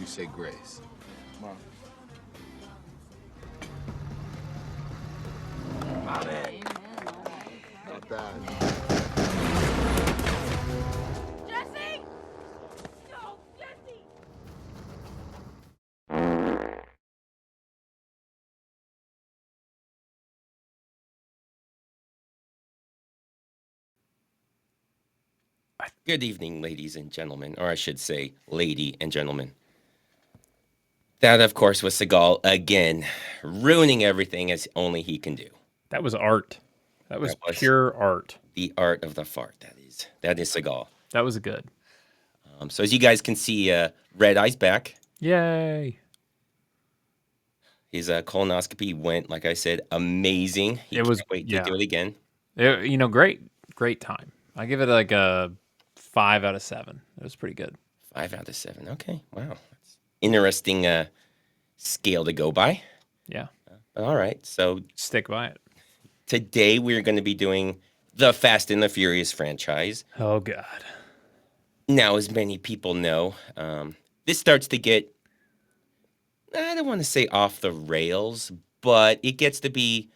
say grace. Come on. Amen. Not bad. Jesse! No, Jesse! Good evening, ladies and gentlemen, or I should say, lady and gentlemen. That, of course, was Seagal again, ruining everything as only he can do. That was art. That was That was pure art. The art of the fart. That is Seagal. That was good. So as you guys can see, Red Eye's back. Yay! His colonoscopy went, like I said, amazing. He It was- can't wait yeah. to do it again. Great time. I give it like a 5 out of 7. It was pretty good. 5 out of 7. Okay, wow. That's interesting scale to go by. Yeah. But all right, so Stick by it. today we're going to be doing the Fast and the Furious franchise. Oh, God. Now, as many people know, this starts to get, I don't want to say off the rails, but it gets to be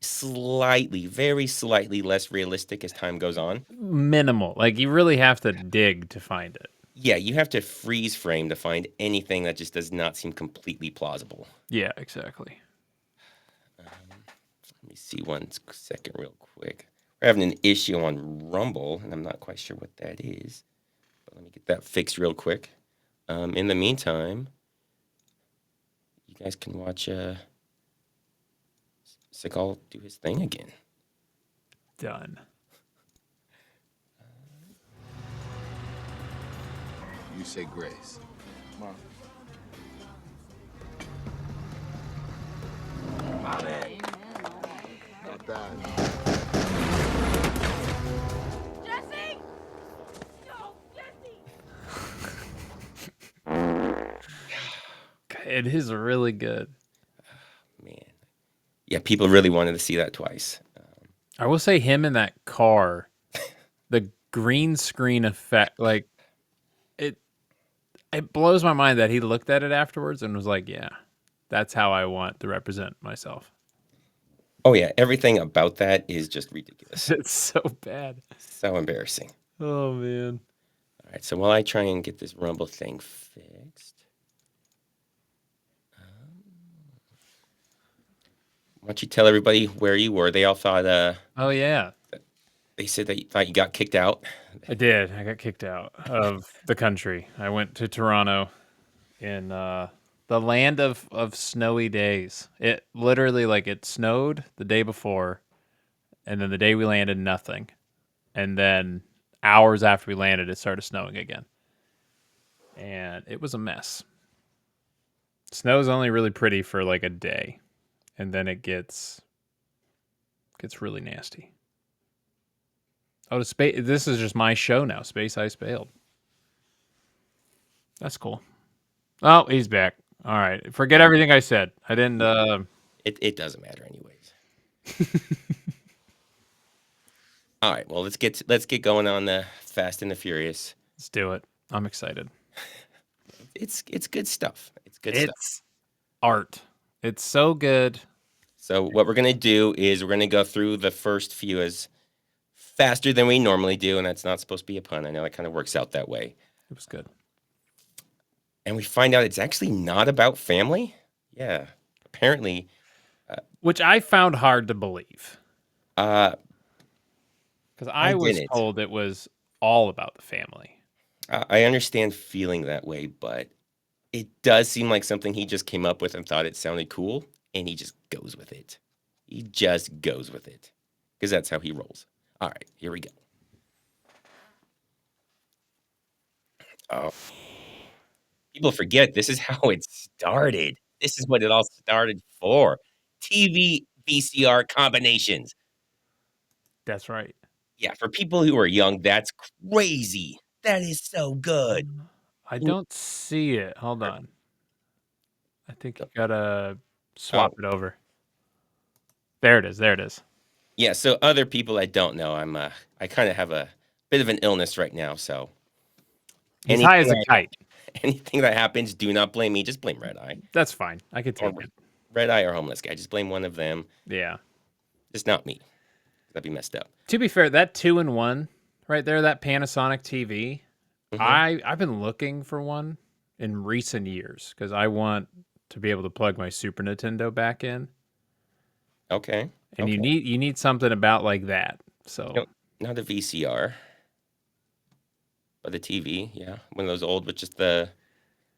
very slightly less realistic as time goes on. Minimal. Like, you really have to dig to find it. Yeah, you have to freeze frame to find anything that just does not seem completely plausible. Yeah, exactly. Let me see 1 second real quick. We're having an issue on Rumble, and I'm not quite sure what that is. But let me get that fixed real quick. In the meantime, you guys can watch Seagal do his thing again. Done. You say grace. Come on. Amen. Not bad. Jesse! No, Jesse! It is really good. Man. Yeah, people really wanted to see that twice. I will say him in that car, the green screen effect, like, it blows my mind that he looked at it afterwards and was like, yeah, that's how I want to represent myself. Oh, yeah, everything about that is just ridiculous. It's so bad. So embarrassing. Oh, man. All right, so while I try and get this Rumble thing fixed, why don't you tell everybody where you were? They all thought, Oh, yeah. they said they thought you got kicked out. I did. I got kicked out of the country. I went to Toronto in the land of snowy days. It literally, like, it snowed the day before, and then the day we landed, nothing. And then hours after we landed, it started snowing again. And it was a mess. Snow's only really pretty for like a day, and then it gets really nasty. Oh, this is just my show now. Space Ice bailed. That's cool. Oh, he's back. All right. Forget everything I said. I didn't. It doesn't matter anyways. All right, well let's get going on the Fast and the Furious. Let's do it. I'm excited. It's good stuff. It's good stuff. It's art. It's so good. So what we're gonna do is we're gonna go through the first few as faster than we normally do, and that's not supposed to be a pun. I know it kind of works out that way. It was good. And we find out it's actually not about family. Yeah, apparently. Which I found hard to believe. Uh, Because I was didn't. told it was all about the family. I understand feeling that way, but it does seem like something he just came up with and thought it sounded cool, and he just goes with it. He just goes with it because that's how he rolls. All right, here we go. Oh, people forget this is how it started. This is what it all started for. TV VCR combinations. That's right. Yeah, for people who are young, that's crazy. That is so good. I don't see it. Hold on. I think you gotta swap it over. There it is. There it is. Yeah, so other people I don't know, I kind of have a bit of an illness right now, so He's high as a kite. anything that happens, do not blame me. Just blame Red Eye. That's fine. I could Or take it. Red Eye or Homeless Guy. Just blame one of them. Yeah. Just not me. That'd be messed up. To be fair, that 2-in-1 right there, that Panasonic TV, I've been looking for one in recent years because I want to be able to plug my Super Nintendo back in, Okay. and okay. you need something about like that. So No, not a VCR, but the TV. Yeah, one of those old with just the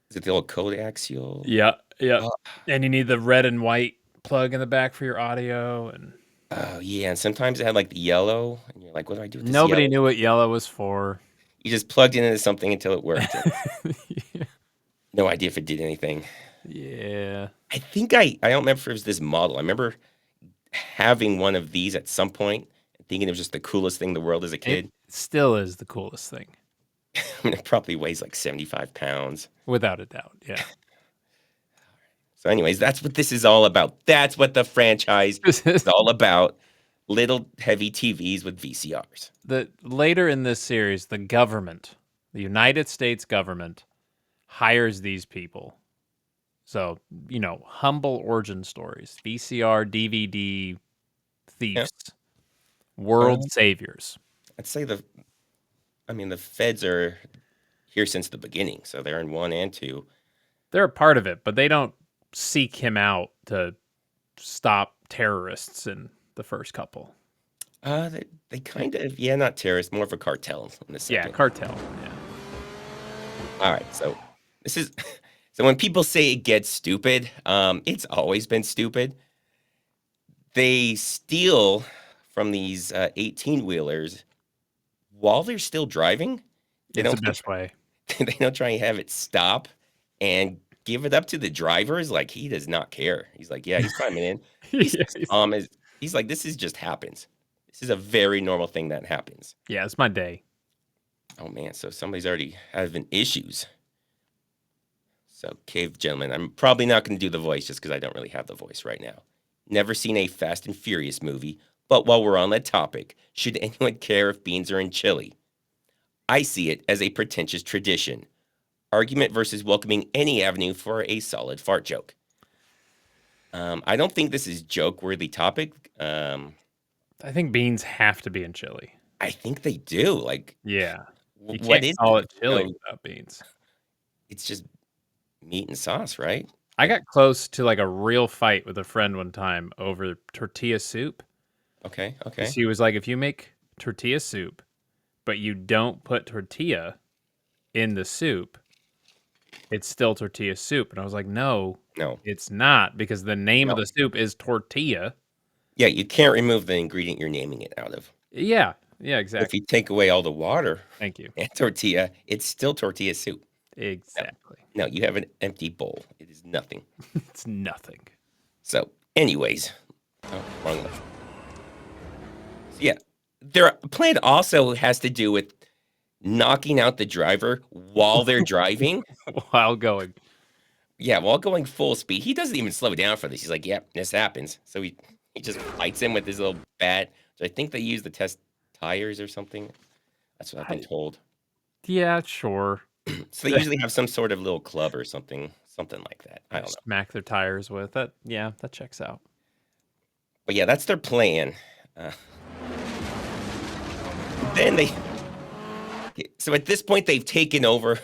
is it the old coaxial? yeah, Oh, and you need the red and white plug in the back for your audio, and oh yeah, and sometimes it had like the yellow, and you're like, what do I do with this nobody yellow? knew what yellow was for. You just plugged it into something until it worked. yeah. No idea if it did anything. Yeah. I think I don't remember if it was this model. I remember having one of these at some point and thinking it was just the coolest thing in the world as a kid. It still is the coolest thing, I mean, it probably weighs like 75 pounds. without a doubt. Yeah. So, anyways, that's what this is all about. That's what the franchise is all about. Little heavy TVs with VCRs. Later in this series, the government, the United States government, hires these people. So, humble origin stories, VCR, DVD thieves, world saviors. I'd say the feds are here since the beginning. So they're in 1 and 2. They're a part of it, but they don't seek him out to stop terrorists in the first couple. They kind of, yeah, not terrorists, more of a cartel in the second. Yeah, cartel. Yeah. All right, so this is so when people say it gets stupid, it's always been stupid. They steal from these 18-wheelers while they're still driving. They It's don't the best way. they don't try and have it stop and give it up to the drivers. Like he does not care. He's like, yeah, he's climbing in. He's he's like, this is just happens. This is a very normal thing that happens. Yeah, it's my day. Oh man, so somebody's already having issues. So, Cave Gentleman, I'm probably not going to do the voice just because I don't really have the voice right now. Never seen a Fast and Furious movie, but while we're on that topic, should anyone care if beans are in chili? I see it as a pretentious tradition. Argument versus welcoming any avenue for a solid fart joke. I don't think this is joke-worthy topic. I think beans have to be in chili. I think they do. Like, Yeah. You what can't is call it? it chili No, without beans. it's just meat and sauce, right? I got close to like a real fight with a friend one time over tortilla soup. Okay. 'Cause he was like, if you make tortilla soup, but you don't put tortilla in the soup, it's still tortilla soup. And I was like, no, No. it's not, because the name of No. the soup is tortilla. Yeah, you can't remove the ingredient you're naming it out of. Yeah. Yeah, If exactly. you take away all the water Thank you. and tortilla, it's still tortilla soup. Exactly. No, you have an empty bowl. It is nothing. It's nothing. So, anyways, wrong one. So yeah, their plan also has to do with knocking out the driver while they're driving. While going. Yeah, while going full speed. He doesn't even slow down for this. He's like, "Yep, this happens." So he just bites him with his little bat. So I think they use the test tires or something. That's what I've been told. Yeah, sure. So they usually have some sort of little club or something like that. I don't know. Smack their tires with it. Yeah, that checks out. But yeah, that's their plan. Then they. So at this point, they've taken over.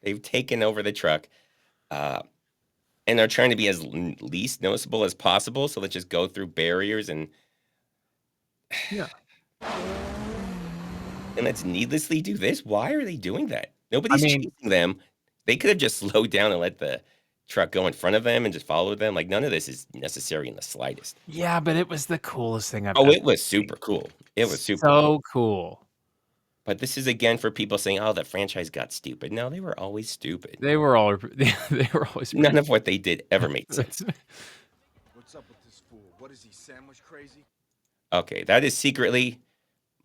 They've taken over the truck, and they're trying to be as least noticeable as possible. So let's just go through barriers and Yeah. let's needlessly do this. Why are they doing that? Nobody's mean- chasing them. They could have just slowed down and let the truck go in front of them and just follow them. Like none of this is necessary in the slightest. Yeah, but it was the coolest thing I've Oh, ever it was super cool. It was super so cool. cool. But this is again for people saying, "Oh, the franchise got stupid." No, they were always stupid. They were always None of what they did ever made sense. What's up with this fool? What is he, sandwich crazy? Okay, that is secretly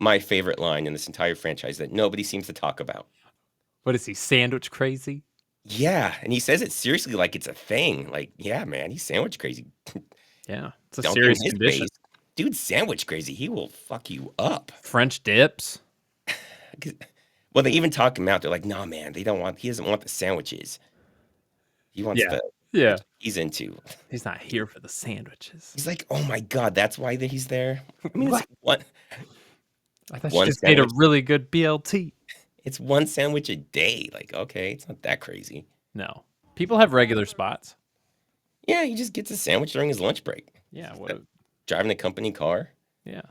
my favorite line in this entire franchise that nobody seems to talk about. What is he, sandwich crazy? Yeah, and he says it seriously like it's a thing. Like, yeah, man, he's sandwich crazy. Yeah, it's a Dump in serious his condition. face. Dude's sandwich crazy. He will fuck you up. French dips. Well, they even talk him out. They're like, "Nah, man, he doesn't want the sandwiches. He wants Yeah. the Yeah. he's into." He's not here for the sandwiches. He's like, "Oh my god, that's why he's there." I mean, it's What? I thought you one just made a sandwich. really good BLT. It's one sandwich a day. Like, okay, it's not that crazy. No. People have regular spots. Yeah, he just gets a sandwich during his lunch break. Yeah. What? Driving a company car. Yeah.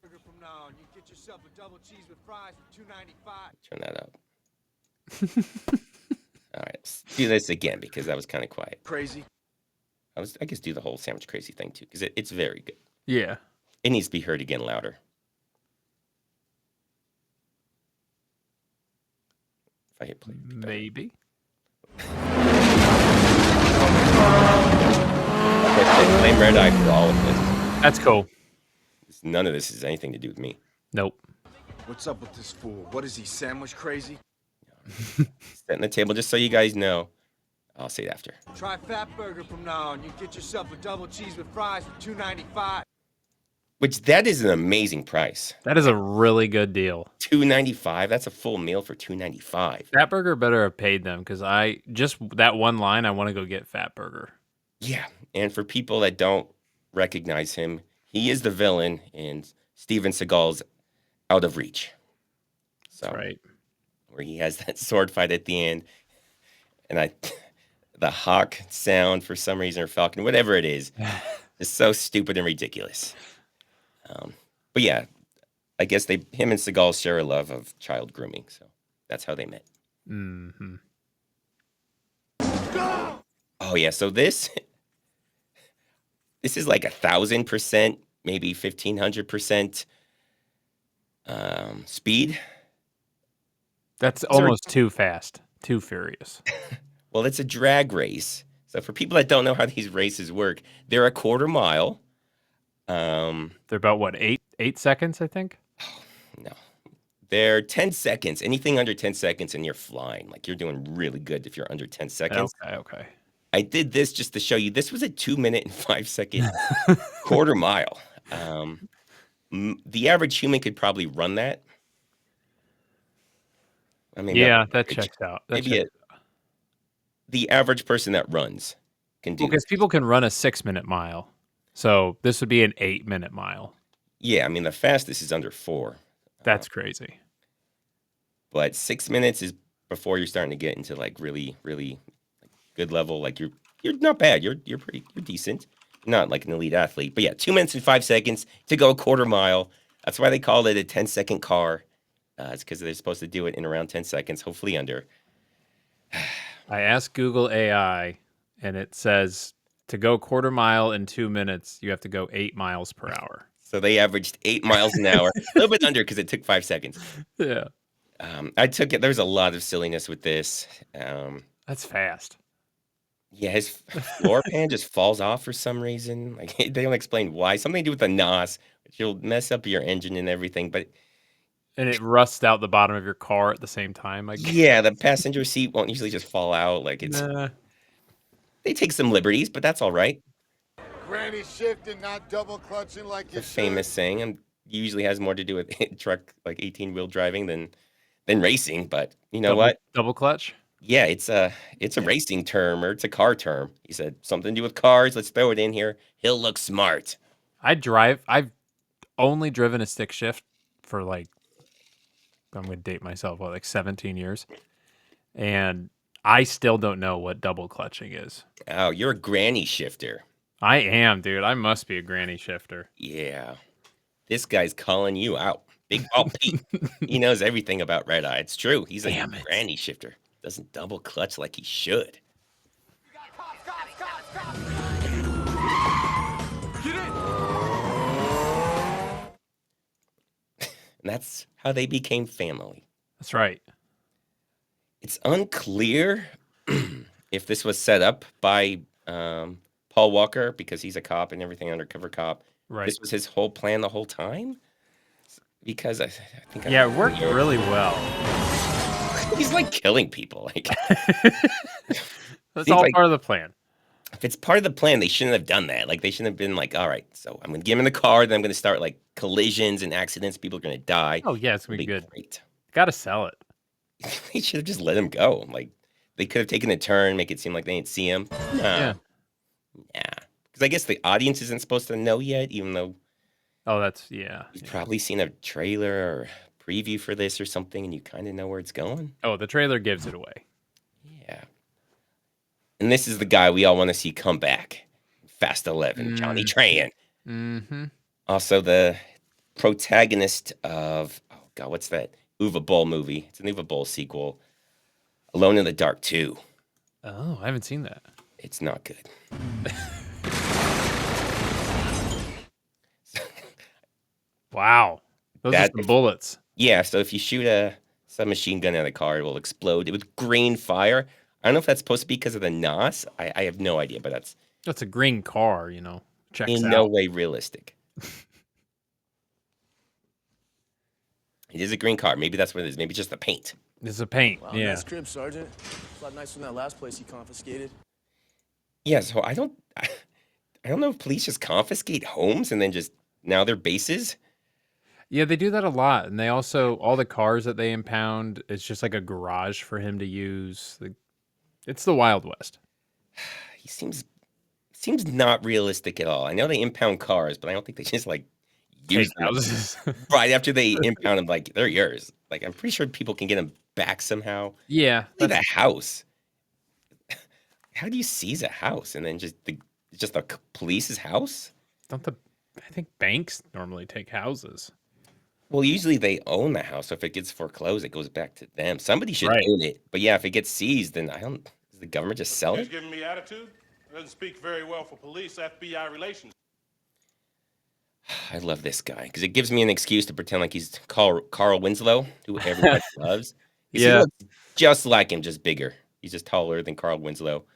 Burger from now on. You get yourself a double cheese with fries for $2.95. Turn that up. All right, let's do this again because that was kind of quiet. Crazy. I guess do the whole sandwich crazy thing too because it's very good. Yeah. It needs to be heard again louder. If I hit play. it'd be better. Maybe. I blame Red Eye for all of this. That's cool. None of this has anything to do with me. Nope. What's up with this fool? What is he, sandwich crazy? Setting the table just so you guys know. I'll say it after. Try Fat Burger from now on. You get yourself a double cheese with fries for $2.95. Which that is an amazing price. That is a really good deal. $2.95. That's a full meal for $2.95. Fat Burger better have paid them because I just that one line. I want to go get Fat Burger. Yeah, and for people that don't recognize him, he is the villain in Steven Seagal's Out of Reach. So, That's right. where he has that sword fight at the end, and the hawk sound for some reason, or falcon, whatever it is so stupid and ridiculous. But yeah, I guess him and Seagal share a love of child grooming, so that's how they met. Mm-hmm. Oh yeah, so this is like 1,000%, maybe 1,500% speed. That's almost too fast, too furious. Well, it's a drag race. So for people that don't know how these races work, they're a quarter mile. They're about what, 8 seconds, I think. No, they're 10 seconds. Anything under 10 seconds, and you're flying. Like you're doing really good if you're under 10 seconds. Okay. I did this just to show you. This was a 2 minute and 5 second quarter mile. The average human could probably run that. I mean, Yeah, that checks out. The average person that runs can do. Because people can run a 6-minute mile, so this would be an 8-minute mile. Yeah, I mean the fastest is under 4. That's crazy. But 6 minutes is before you're starting to get into like really, really good level. Like you're not bad. You're decent. Not like an elite athlete, but yeah, 2 minutes and 5 seconds to go a quarter mile. That's why they call it a 10-second car. It's because they're supposed to do it in around 10 seconds, hopefully under. I asked Google AI, and it says to go quarter mile in 2 minutes, you have to go 8 miles per hour. So they averaged 8 miles an hour, a little bit under because it took 5 seconds. Yeah. I took it. There's a lot of silliness with this. That's fast. Yeah, his floor pan just falls off for some reason. Like they don't explain why. Something to do with the NOS, which will mess up your engine and everything. But And it rusts out the bottom of your car at the same time. yeah, the passenger seat won't usually just fall out. Like Nah. they take some liberties, but that's all right. Granny shifting, not double clutching like It's you a famous saying, and usually has more to do with truck, like 18-wheel driving than racing. But you know what? Double clutch? Yeah, it's a racing term, or it's a car term. He said something to do with cars. Let's throw it in here. He'll look smart. I've only driven a stick shift for I'm going to date myself, like 17 years. And I still don't know what double clutching is. Oh, you're a granny shifter. I am, dude. I must be a granny shifter. Yeah. This guy's calling you out. Big Ball Pete. He knows everything about Red Eye. It's true. He's a granny shifter. Doesn't double clutch like he should. Get in! And that's how they became family. That's right. It's unclear if this was set up by Paul Walker because he's a cop and everything, undercover cop. Right. This was his whole plan the whole time? Because I think... Yeah, it worked really well. He's like killing people. Like That's seems all like part of the plan. if it's part of the plan, they shouldn't have done that. Like, they shouldn't have been like, all right, so I'm gonna get him in the car, then I'm gonna start like collisions and accidents. People are gonna die. Oh yeah, it's It'll gonna be good. great. Gotta sell it. They should have just let him go. Like, they could have taken a turn, make it seem like they didn't see him. Yeah. Nah. Because I guess the audience isn't supposed to know yet, even though Oh, that's yeah. you've probably seen a trailer or preview for this or something, and you kind of know where it's going. Oh, the trailer gives it away. Yeah. And this is the guy we all want to see come back. Fast 11, Johnny Tran. Mm-hmm. Also the protagonist of, oh God, what's that? Uwe Boll movie. It's an Uwe Boll sequel. Alone in the Dark 2. Oh, I haven't seen that. It's not good. Wow. Those are some bullets. Yeah, so if you shoot a submachine gun at a car, it will explode. It was green fire. I don't know if that's supposed to be because of the NOS. I have no idea, but that's That's a green car, you know. Checks in out. no way realistic. It is a green car. Maybe that's what it is. Maybe just the paint. It's a paint. Wow, yeah. nice crib, Sergeant. It's a lot nicer than that last place you confiscated. Yeah, so I don't know if police just confiscate homes and then just now they're bases. Yeah, they do that a lot. And they also, all the cars that they impound, it's just like a garage for him to use. It's the Wild West. He seems not realistic at all. I know they impound cars, but I don't think they just like use them houses. right after they impound them. Like they're yours. Like I'm pretty sure people can get them back somehow. Yeah. Leave a house. How do you seize a house and then just the police's house? Don't I think banks normally take houses. Well, usually they own the house. So if it gets foreclosed, it goes back to them. Somebody should Right. own it. But yeah, if it gets seized, then does the government just sell He's it? giving me attitude. Doesn't speak very well for police, FBI relations. I love this guy because it gives me an excuse to pretend like he's Carl Winslow, who everybody loves. 'Cause Yeah. He looks just like him, just bigger. He's just taller than Carl Winslow.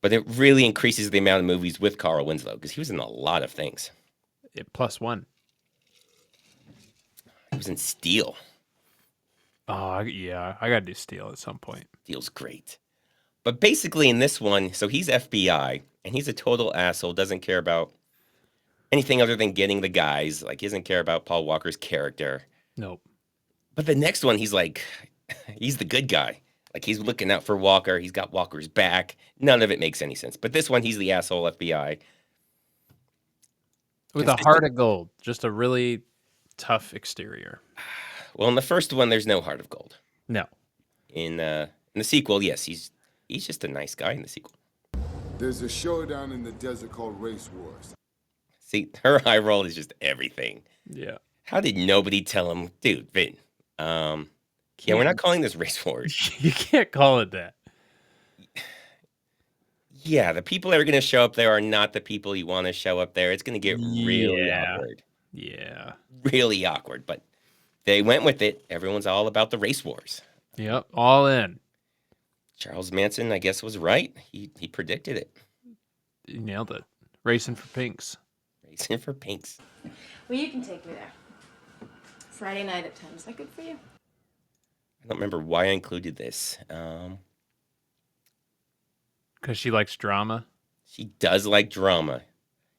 But it really increases the amount of movies with Carl Winslow because he was in a lot of things. +1. He was in Steel. Oh, yeah. I got to do Steel at some point. Steel's great. But basically in this one, so he's FBI and he's a total asshole, doesn't care about anything other than getting the guys. Like, he doesn't care about Paul Walker's character. Nope. But the next one, he's like, he's the good guy. Like, he's looking out for Walker. He's got Walker's back. None of it makes any sense. But this one, he's the asshole FBI. With a heart of gold. Just a really tough exterior. Well, in the first one, there's no heart of gold. No. In the sequel, yes, he's just a nice guy in the sequel. There's a showdown in the desert called Race Wars. See, her eye roll is just everything. Yeah. How did nobody tell him, dude, Vin? Yeah, we're not calling this Race Wars. You can't call it that. Yeah, the people that are going to show up there are not the people you want to show up there. It's going to get really awkward. Yeah. Really awkward, but they went with it. Everyone's all about the Race Wars. Yep. All in. Charles Manson, I guess, was right. He predicted it. You nailed it. Racing for pinks. Racing for pinks. Well, you can take me there. Friday night at 10. Is that good for you? I don't remember why I included this. Because she likes drama. She does like drama.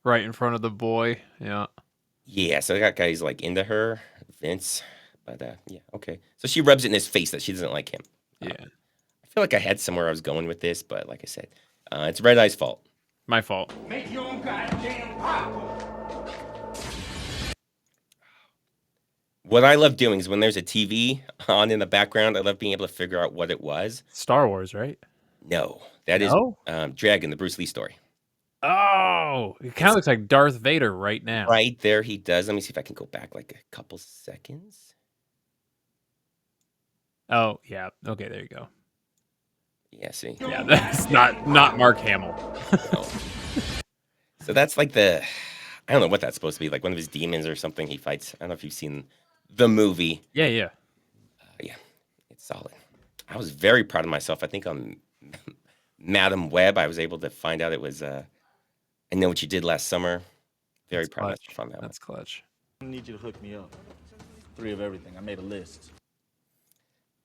Right in front of the boy. Yeah. Yeah, so that guy's like into her, Vince. But yeah, okay. So she rubs it in his face that she doesn't like him. Yeah. I feel like I had somewhere I was going with this, but like I said, it's Red Eye's fault. My fault. Make your own goddamn popcorn. What I love doing is when there's a TV on in the background, I love being able to figure out what it was. Star Wars, right? No, that is No? Dragon, the Bruce Lee story. Oh, it kind of looks like Darth Vader right now. Right there, he does. Let me see if I can go back like a couple seconds. Oh, yeah. Okay, there you go. Yeah, see. Yeah, that's not Mark Hamill. No. So that's like I don't know what that's supposed to be, like one of his demons or something he fights. I don't know if you've seen the movie. Yeah, yeah. Yeah, it's solid. I was very proud of myself. I think on Madam Web, I was able to find out it was I Know What You Did Last Summer. Very That's proud of clutch. myself on that one. That's clutch. I need you to hook me up. 3 of everything. I made a list.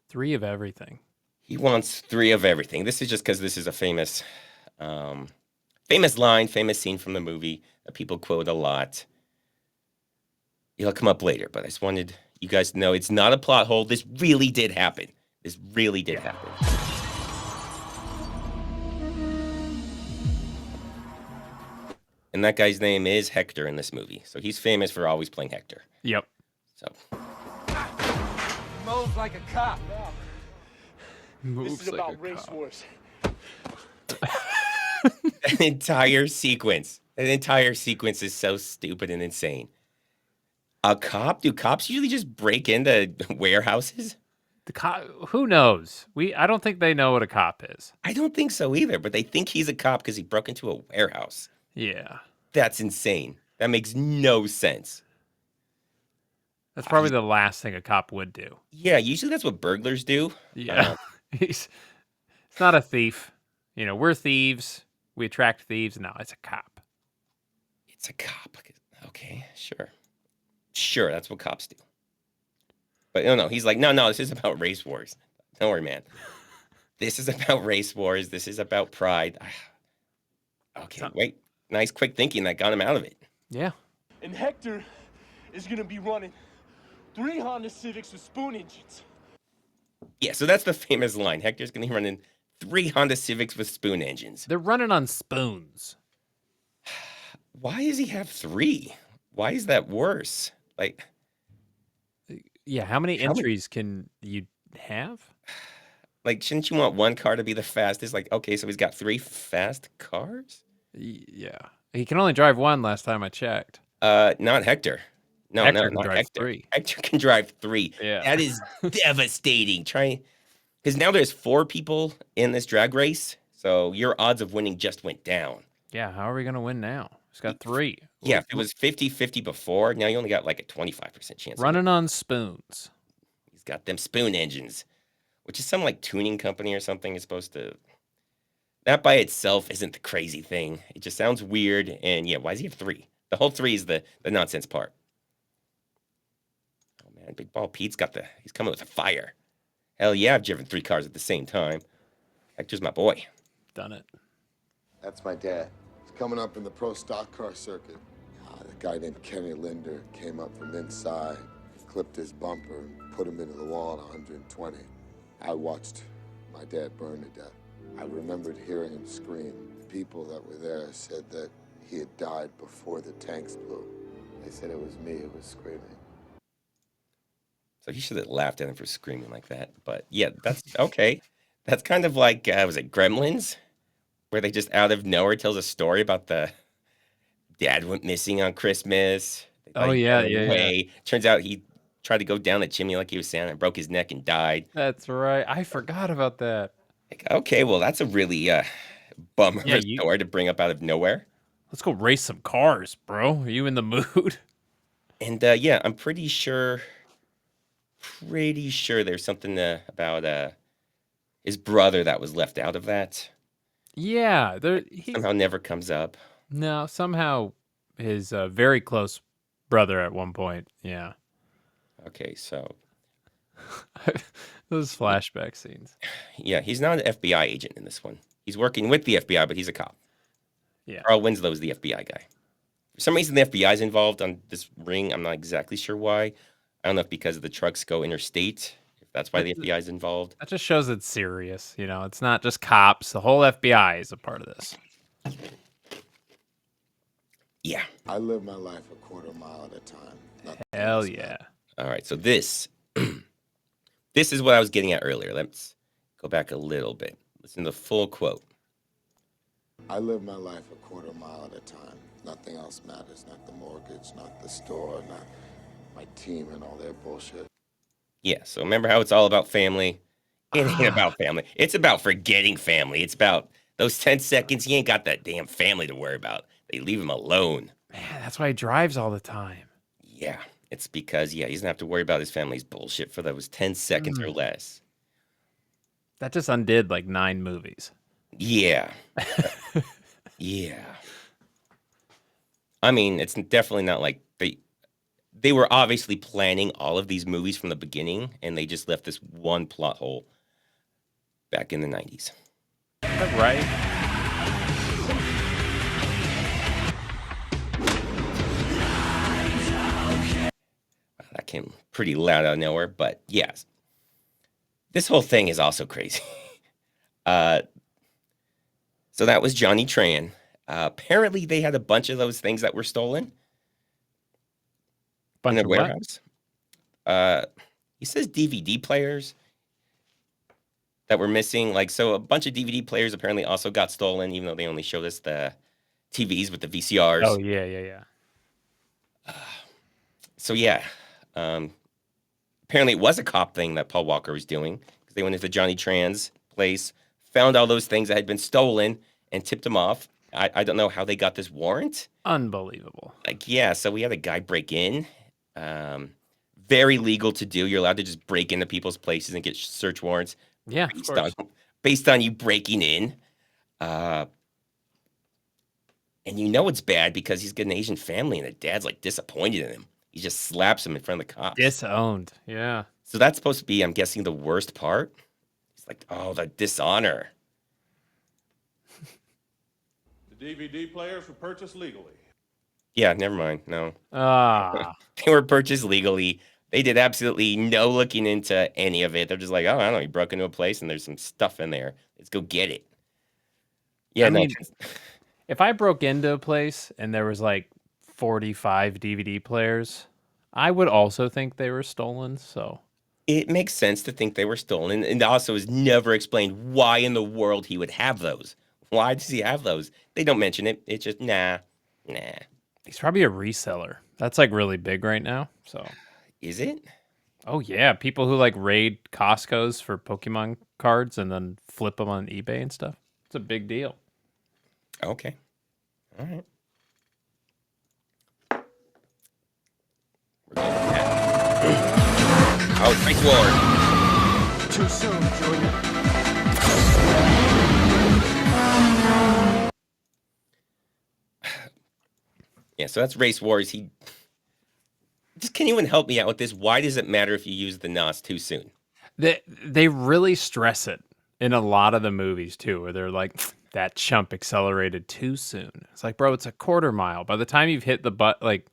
3 of everything. He wants 3 of everything. This is just because this is a famous famous line, famous scene from the movie that people quote a lot. It'll come up later, but I just wanted you guys to know it's not a plot hole. This really did happen. This really did happen. And that guy's name is Hector in this movie. So he's famous for always playing Hector. Yep. So Moves like a cop. Moves This is like about a race cop. wars. an entire sequence is so stupid and insane. A cop? Do cops usually just break into warehouses? The cop, who knows? I don't think they know what a cop is. I don't think so either, but they think he's a cop because he broke into a warehouse. Yeah. That's insane. That makes no sense. That's probably the last thing a cop would do. Yeah, usually that's what burglars do. Yeah. He's not a thief. You know, we're thieves. We attract thieves. No, it's a cop. It's a cop. Okay, sure. Sure, that's what cops do. But no, he's like, no, this is about race wars. Don't worry, man. This is about race wars. This is about pride. Okay, wait. Nice quick thinking that got him out of it. Yeah. And Hector is gonna be running 3 Honda Civics with spoon engines. Yeah, so that's the famous line. Hector's going to be running 3 Honda Civics with spoon engines. They're running on spoons. Why does he have 3? Why is that worse? Like, Yeah, how many entries can you have? Like, shouldn't you want one car to be the fastest? Like, okay, so he's got 3 fast cars? Yeah. He can only drive one last time I checked. Not Hector. No, Hector can not drive Hector. 3. Hector can drive 3. Yeah. That is devastating. Because now there's 4 people in this drag race, so your odds of winning just went down. Yeah, how are we going to win now? He's got 3. Yeah, if it was 50-50 before, now you only got like a 25% chance. Running on spoons. He's got them spoon engines, which is some like tuning company or something is supposed to. That by itself isn't the crazy thing. It just sounds weird. And yeah, why does he have 3? The whole 3 is the nonsense part. Oh man, Big Ball Pete's he's coming with a fire. Hell yeah, I've driven 3 cars at the same time. Hector's my boy. Done it. That's my dad. He's coming up in the pro stock car circuit. The guy named Kenny Linder came up from inside, clipped his bumper, and put him into the wall at 120. I watched my dad burn to death. I remembered hearing him scream. The people that were there said that he had died before the tanks blew. They said it was me who was screaming. So he should have laughed at him for screaming like that. But yeah, that's okay. That's kind of like, was it Gremlins? Where they just out of nowhere tells a story about the dad went missing on Christmas. Oh, yeah. Turns out he tried to go down the chimney like he was Santa and broke his neck and died. That's right. I forgot about that. Like, okay, well, that's a really bummer story to bring up out of nowhere. Let's go race some cars, bro. Are you in the mood? And yeah, I'm pretty sure there's something about his brother that was left out of that. Yeah. Somehow never comes up. No, somehow his very close brother at one point. Yeah. Okay, so. Those flashback scenes. Yeah, he's not an FBI agent in this one. He's working with the FBI, but he's a cop. Yeah. Carl Winslow's the FBI guy. For some reason, the FBI is involved on this ring. I'm not exactly sure why. I don't know if because the trucks go interstate, if that's why the FBI is involved. That just shows it's serious. You know, it's not just cops. The whole FBI is a part of this. Yeah. I live my life a quarter mile at a time. Nothing Hell else yeah. All right, so this is what I was getting at earlier. Let's go back a little bit. Listen to the full quote. I live my life a quarter mile at a time. Nothing else matters. Not the mortgage, not the store, not my team and all their bullshit. Yeah, so remember how it's all about family? It ain't about family. It's about forgetting family. It's about those 10 seconds. He ain't got that damn family to worry about. They leave him alone. Man, that's why he drives all the time. Yeah, it's because, he doesn't have to worry about his family's bullshit for those 10 seconds or less. That just undid like 9 movies. Yeah. Yeah. I mean, it's definitely not like they were obviously planning all of these movies from the beginning, and they just left this one plot hole back in the 90s. Is that right? came pretty loud out of nowhere. But yes, this whole thing is also crazy. So that was Johnny Tran. Apparently, they had a bunch of those things that were stolen Bunch in the of what? warehouse. He says DVD players that were missing. Like, so a bunch of DVD players apparently also got stolen, even though they only showed us the TVs with the VCRs. Oh yeah. So yeah, apparently it was a cop thing that Paul Walker was doing, because they went into Johnny Tran's place, found all those things that had been stolen, and tipped them off. I don't know how they got this warrant. Unbelievable. Like, yeah, so we had a guy break in. Very legal to do. You're allowed to just break into people's places and get search warrants. Yeah, of course. Based on you breaking in. And you know it's bad because he's got an Asian family and the dad's like disappointed in him. He just slaps him in front of the cops. Disowned. Yeah. So that's supposed to be, I'm guessing, the worst part. It's like, oh, the dishonor. The DVD players were purchased legally. Yeah, never mind. No. Ah. They were purchased legally. They did absolutely no looking into any of it. They're just like, oh, I don't know. He broke into a place and there's some stuff in there. Let's go get it. Yeah, I no. mean, if I broke into a place and there was like 45 DVD players, I would also think they were stolen. So It makes sense to think they were stolen. And also is never explained why in the world he would have those. Why does he have those? They don't mention it. It's just, nah. he's probably a reseller. That's like really big right now. So Is it? oh yeah, people who like raid Costco's for Pokemon cards and then flip them on eBay and stuff. It's a big deal. Okay. All right. We're going with that. Oh, it's Race War. Too soon, Junior. Yeah, so that's Race Wars. He just can't even help me out with this. Why does it matter if you use the NOS too soon? They really stress it in a lot of the movies too, where they're like, that chump accelerated too soon. It's like, bro, it's a quarter mile. By the time you've hit the like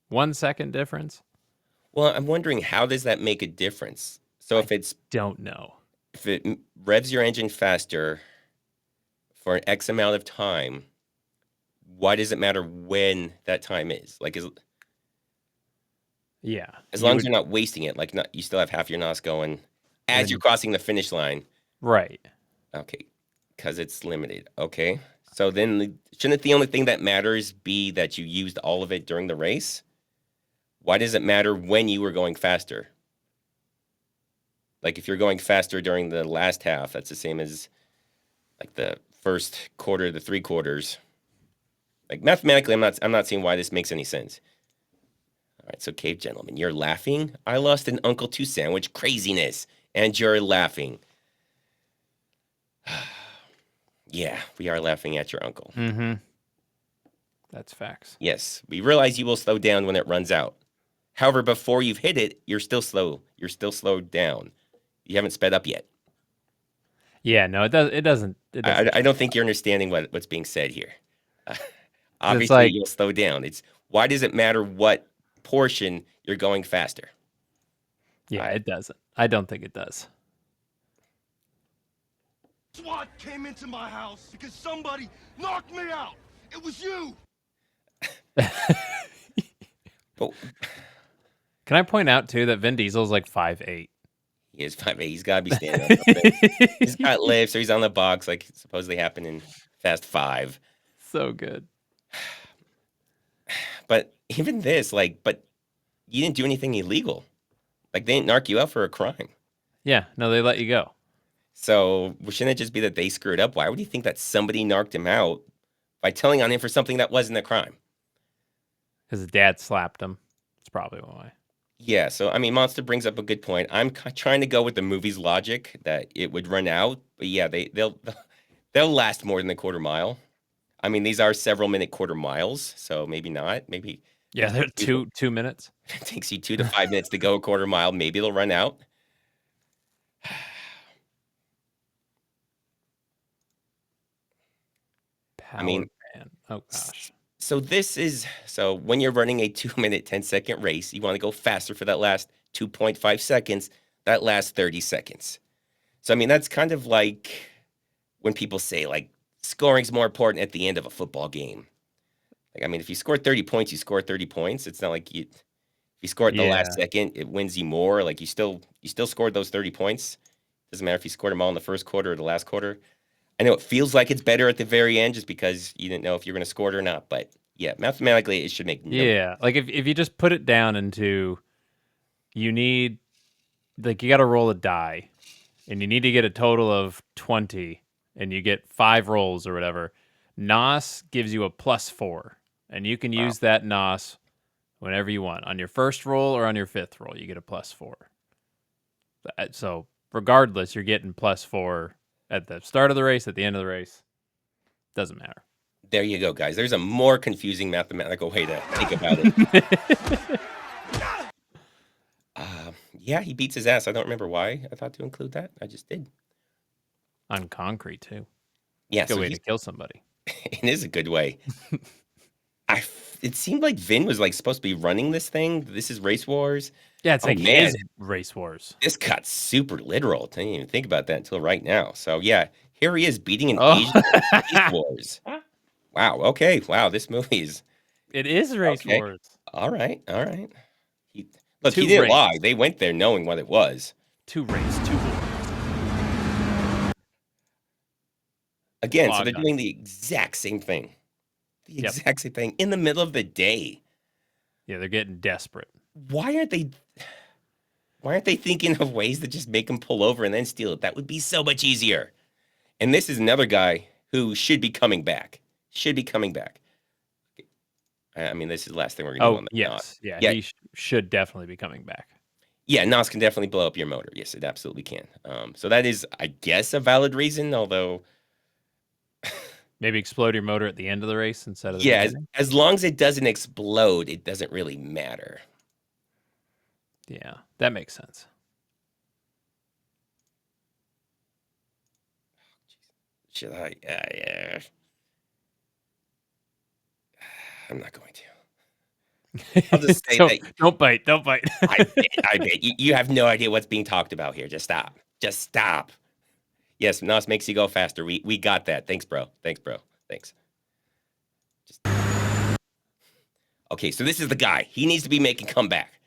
1 second difference. Well, I'm wondering, how does that make a difference? So if Don't know. if it revs your engine faster for an X amount of time, why does it matter when that time is? Like, Yeah. as long as you're not wasting it, like, not, you still have half your NOS going as you're crossing the finish line. Right. Okay, because it's limited. Okay, so then shouldn't the only thing that matters be that you used all of it during the race? Why does it matter when you were going faster? Like, if you're going faster during the last half, that's the same as like the first quarter, the 3/4. Like, mathematically, I'm not seeing why this makes any sense. All right, so Cave Gentleman, you're laughing. I lost an Uncle to sandwich craziness, and you're laughing. Yeah, we are laughing at your uncle. Mm-hmm. That's facts. Yes, we realize you will slow down when it runs out. However, before you've hit it, you're still slow. You're still slowed down. You haven't sped up yet. Yeah, no, it doesn't. I don't think you're understanding what's being said here. Obviously, like- you'll slow down. It's why does it matter what portion you're going faster? Yeah, it doesn't. I don't think it does. SWAT came into my house because somebody knocked me out. It was you. But Can I point out too that Vin Diesel's like 5'8"? he is 5'8". He's got to be standing on something. He's got lifts, or he's on the box, like supposedly happened in Fast 5. So good. But even this, like, but you didn't do anything illegal. Like, they didn't narc you out for a crime. Yeah, no, they let you go. So shouldn't it just be that they screwed up? Why would you think that somebody narked him out by telling on him for something that wasn't a crime? Because his dad slapped him. That's probably why. Yeah, so I mean, Monster brings up a good point. I'm trying to go with the movie's logic that it would run out, but yeah, they'll last more than the quarter mile. I mean, these are several minute quarter miles, so maybe not. Maybe Yeah, they're 2 minutes. it takes you 2 to 5 minutes to go a quarter mile. Maybe it'll run out. Power mean, man. Oh gosh. So when you're running a 2-minute, 10-second race, you want to go faster for that last 2.5 seconds, that last 30 seconds. So, I mean, that's kind of like when people say, like, scoring's more important at the end of a football game. Like, I mean, if you score 30 points, you score 30 points. It's not like if you score at the last second, it wins you more. Like, you still scored those 30 points. Doesn't matter if you scored them all in the first quarter or the last quarter. I know it feels like it's better at the very end just because you didn't know if you're going to score it or not. But, yeah, mathematically, it should make no Yeah, like if you just put it down into, you need, like, you got to roll a die, and you need to get a total of 20, and you get 5 rolls or whatever. NOS gives you a +4, and you can use that NOS whenever you want. On your first roll or on your 5th roll, you get a +4. So regardless, you're getting +4 at the start of the race, at the end of the race. Doesn't matter. There you go, guys. There's a more confusing mathematical way to think about it. Yeah, he beats his ass. I don't remember why I thought to include that. I just did. On concrete, too. Yeah, Good so way to kill somebody. it is a good way. It seemed like Vin was like supposed to be running this thing. This is Race Wars. Yeah, it's like his Race Wars. This got super literal. I didn't even think about that until right now. So yeah, here he is beating an Asian Race Wars. Wow. Okay. Wow. This movie is. It is Race Wars. All right. He Two didn't races. lie. They went there knowing what it was. 2 wars. Again, so they're doing the exact same thing. The exact same thing in the middle of the day. Yeah, they're getting desperate. Why aren't they thinking of ways to just make them pull over and then steal it? That would be so much easier. And this is another guy who should be coming back. I mean, this is the last thing we're going to do on the yes. NOS. Yeah, he should definitely be coming back. Yeah, NOS can definitely blow up your motor. Yes, it absolutely can. So that is, I guess, a valid reason, although... Maybe explode your motor at the end of the race instead of the beginning? As long as it doesn't explode, it doesn't really matter. Yeah, that makes sense. Should I? Yeah. I'm not going to. I'll just say that. Don't bite. I bet. You have no idea what's being talked about here. Just stop. Yes, NOS makes you go faster. We got that. Thanks, bro. Thanks. Okay, so this is the guy. He needs to be making comeback.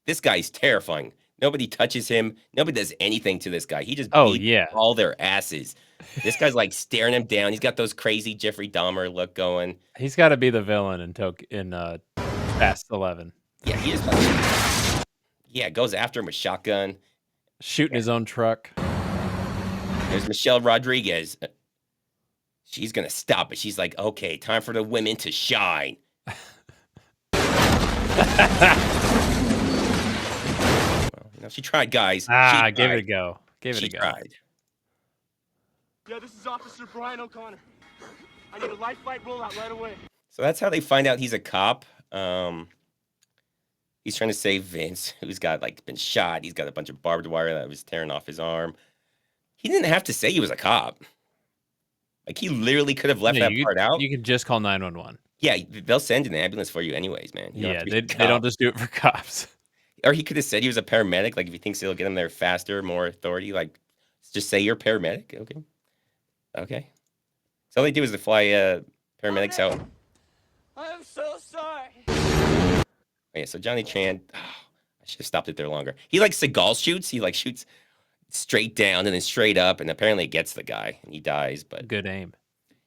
This guy's terrifying. Nobody touches him. Nobody does anything to this guy. He just beats all their asses. This guy's like staring him down. He's got those crazy Jeffrey Dahmer look going. He's got to be the villain in Fast 11. Yeah, he is. Yeah, goes after him with shotgun. Shooting his own truck. There's Michelle Rodriguez. She's going to stop it. She's like, okay, time for the women to shine. Well, she tried, guys. Give it a go. She tried. Yeah, this is Officer Brian O'Connor. I need a life flight rollout right away. So that's how they find out he's a cop. He's trying to save Vince, who's got been shot. He's got a bunch of barbed wire that was tearing off his arm. He didn't have to say he was a cop. Like, he literally could have left that part out. You can just call 911. Yeah, they'll send an ambulance for you anyways, man. They don't just do it for cops. Or he could have said he was a paramedic. Like, if he thinks it'll get him there faster, more authority, like, just say you're a paramedic. Okay. So all they do is to fly paramedics out. I'm so sorry. Okay, so Johnny Tran, I should have stopped it there longer. He Seagal shoots. He shoots straight down and then straight up, and apparently it gets the guy, and he dies. But good aim.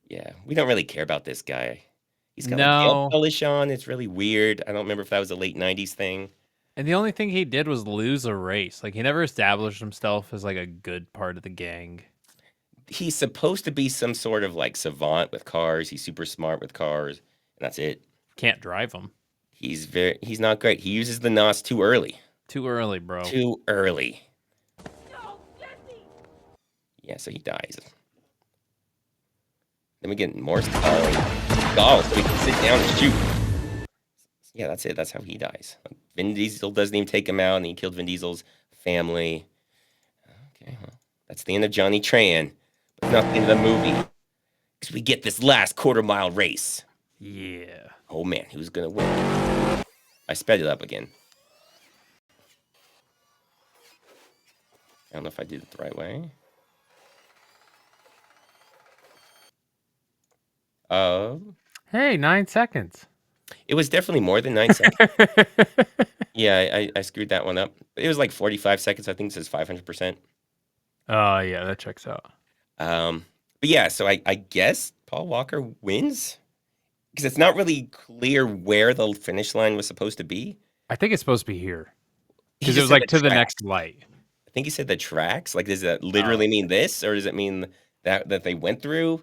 Yeah, we don't really care about this guy. He's got nail polish on. It's really weird. I don't remember if that was a late 90s thing. And the only thing he did was lose a race. Like, he never established himself as a good part of the gang. He's supposed to be some sort of savant with cars. He's super smart with cars, and that's it. Can't drive them. He's not great. He uses the NOS too early. Too early, bro. Too early. Yeah, so he dies. Then we get more stalls so we can sit down and shoot. Yeah, that's it. That's how he dies. Vin Diesel doesn't even take him out, and he killed Vin Diesel's family. Okay, well, that's the end of Johnny Tran, but not the end of the movie. Because we get this last quarter-mile race. Yeah. Oh man, who's gonna win? I sped it up again. I don't know if I did it the right way. Hey, 9 seconds. It was definitely more than 9 seconds. Yeah, I screwed that one up. It was like 45 seconds. I think it says 500%. Oh, yeah, that checks out. But yeah, so I guess Paul Walker wins because it's not really clear where the finish line was supposed to be. I think it's supposed to be here. He Because it just was said like to the tracks. next light. I think he said the tracks. Like, does that literally mean this, or does it mean that they went through?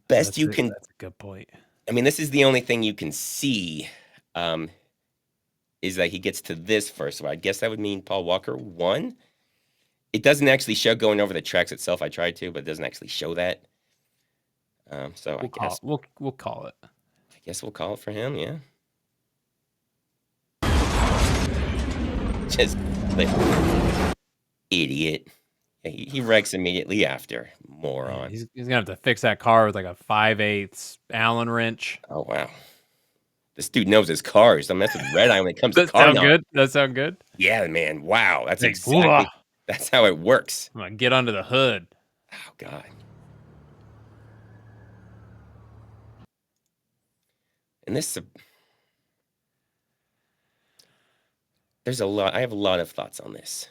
Best you can. That's a good point. I mean, this is the only thing you can see. Is that he gets to this first. So I guess that would mean Paul Walker won. It doesn't actually show going over the tracks itself. I tried to, but it doesn't actually show that. So I guess we'll call it. I guess we'll call it for him. Yeah. Just like idiot. Yeah, he wrecks immediately after. Moron. He's gonna have to fix that car with like a 5/8 Allen wrench. Oh wow. This dude knows his cars. Don't mess with Red Eye when it comes to That car sound knowledge. good? That sound good? Yeah, man. Wow. That's Like, exactly. "Whoa." That's how it works. I'm gonna get under the hood. Oh God. And this, there's a lot. I have a lot of thoughts on this.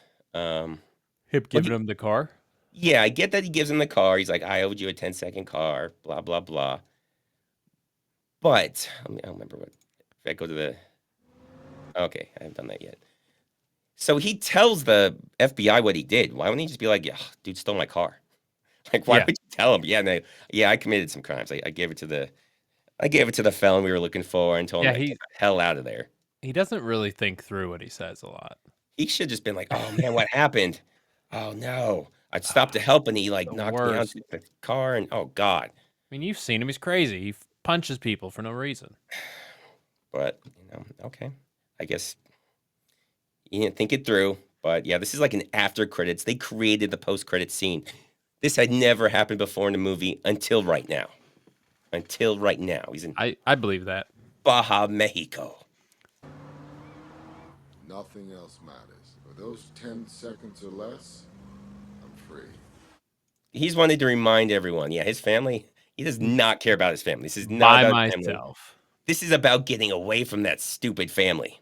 Hip giving him the car. Yeah, I get that he gives him the car. He's like, I owed you a 10-second car. Blah blah blah. But I don't remember what. If I go to the. Okay, I haven't done that yet. So he tells the FBI what he did. Why wouldn't he just be like, yeah, dude stole my car? Like, why would you tell him? Yeah, no, yeah, I committed some crimes. I gave it to the felon we were looking for and told him to get the hell out of there. He doesn't really think through what he says a lot. He should just been like, oh man, what happened? Oh no. I stopped to help and he like knocked me out of the car and oh God. I mean, you've seen him. He's crazy. He punches people for no reason. But, okay. I guess you didn't think it through. But yeah, this is like an after credits. They created the post-credits scene. This had never happened before in the movie until right now. Until right now. He's in I believe that. Baja, Mexico. Nothing else matters. For those 10 seconds or less, I'm free. He's wanted to remind everyone, yeah, his family, he does not care about his family. This is not By about myself. family. This is about getting away from that stupid family.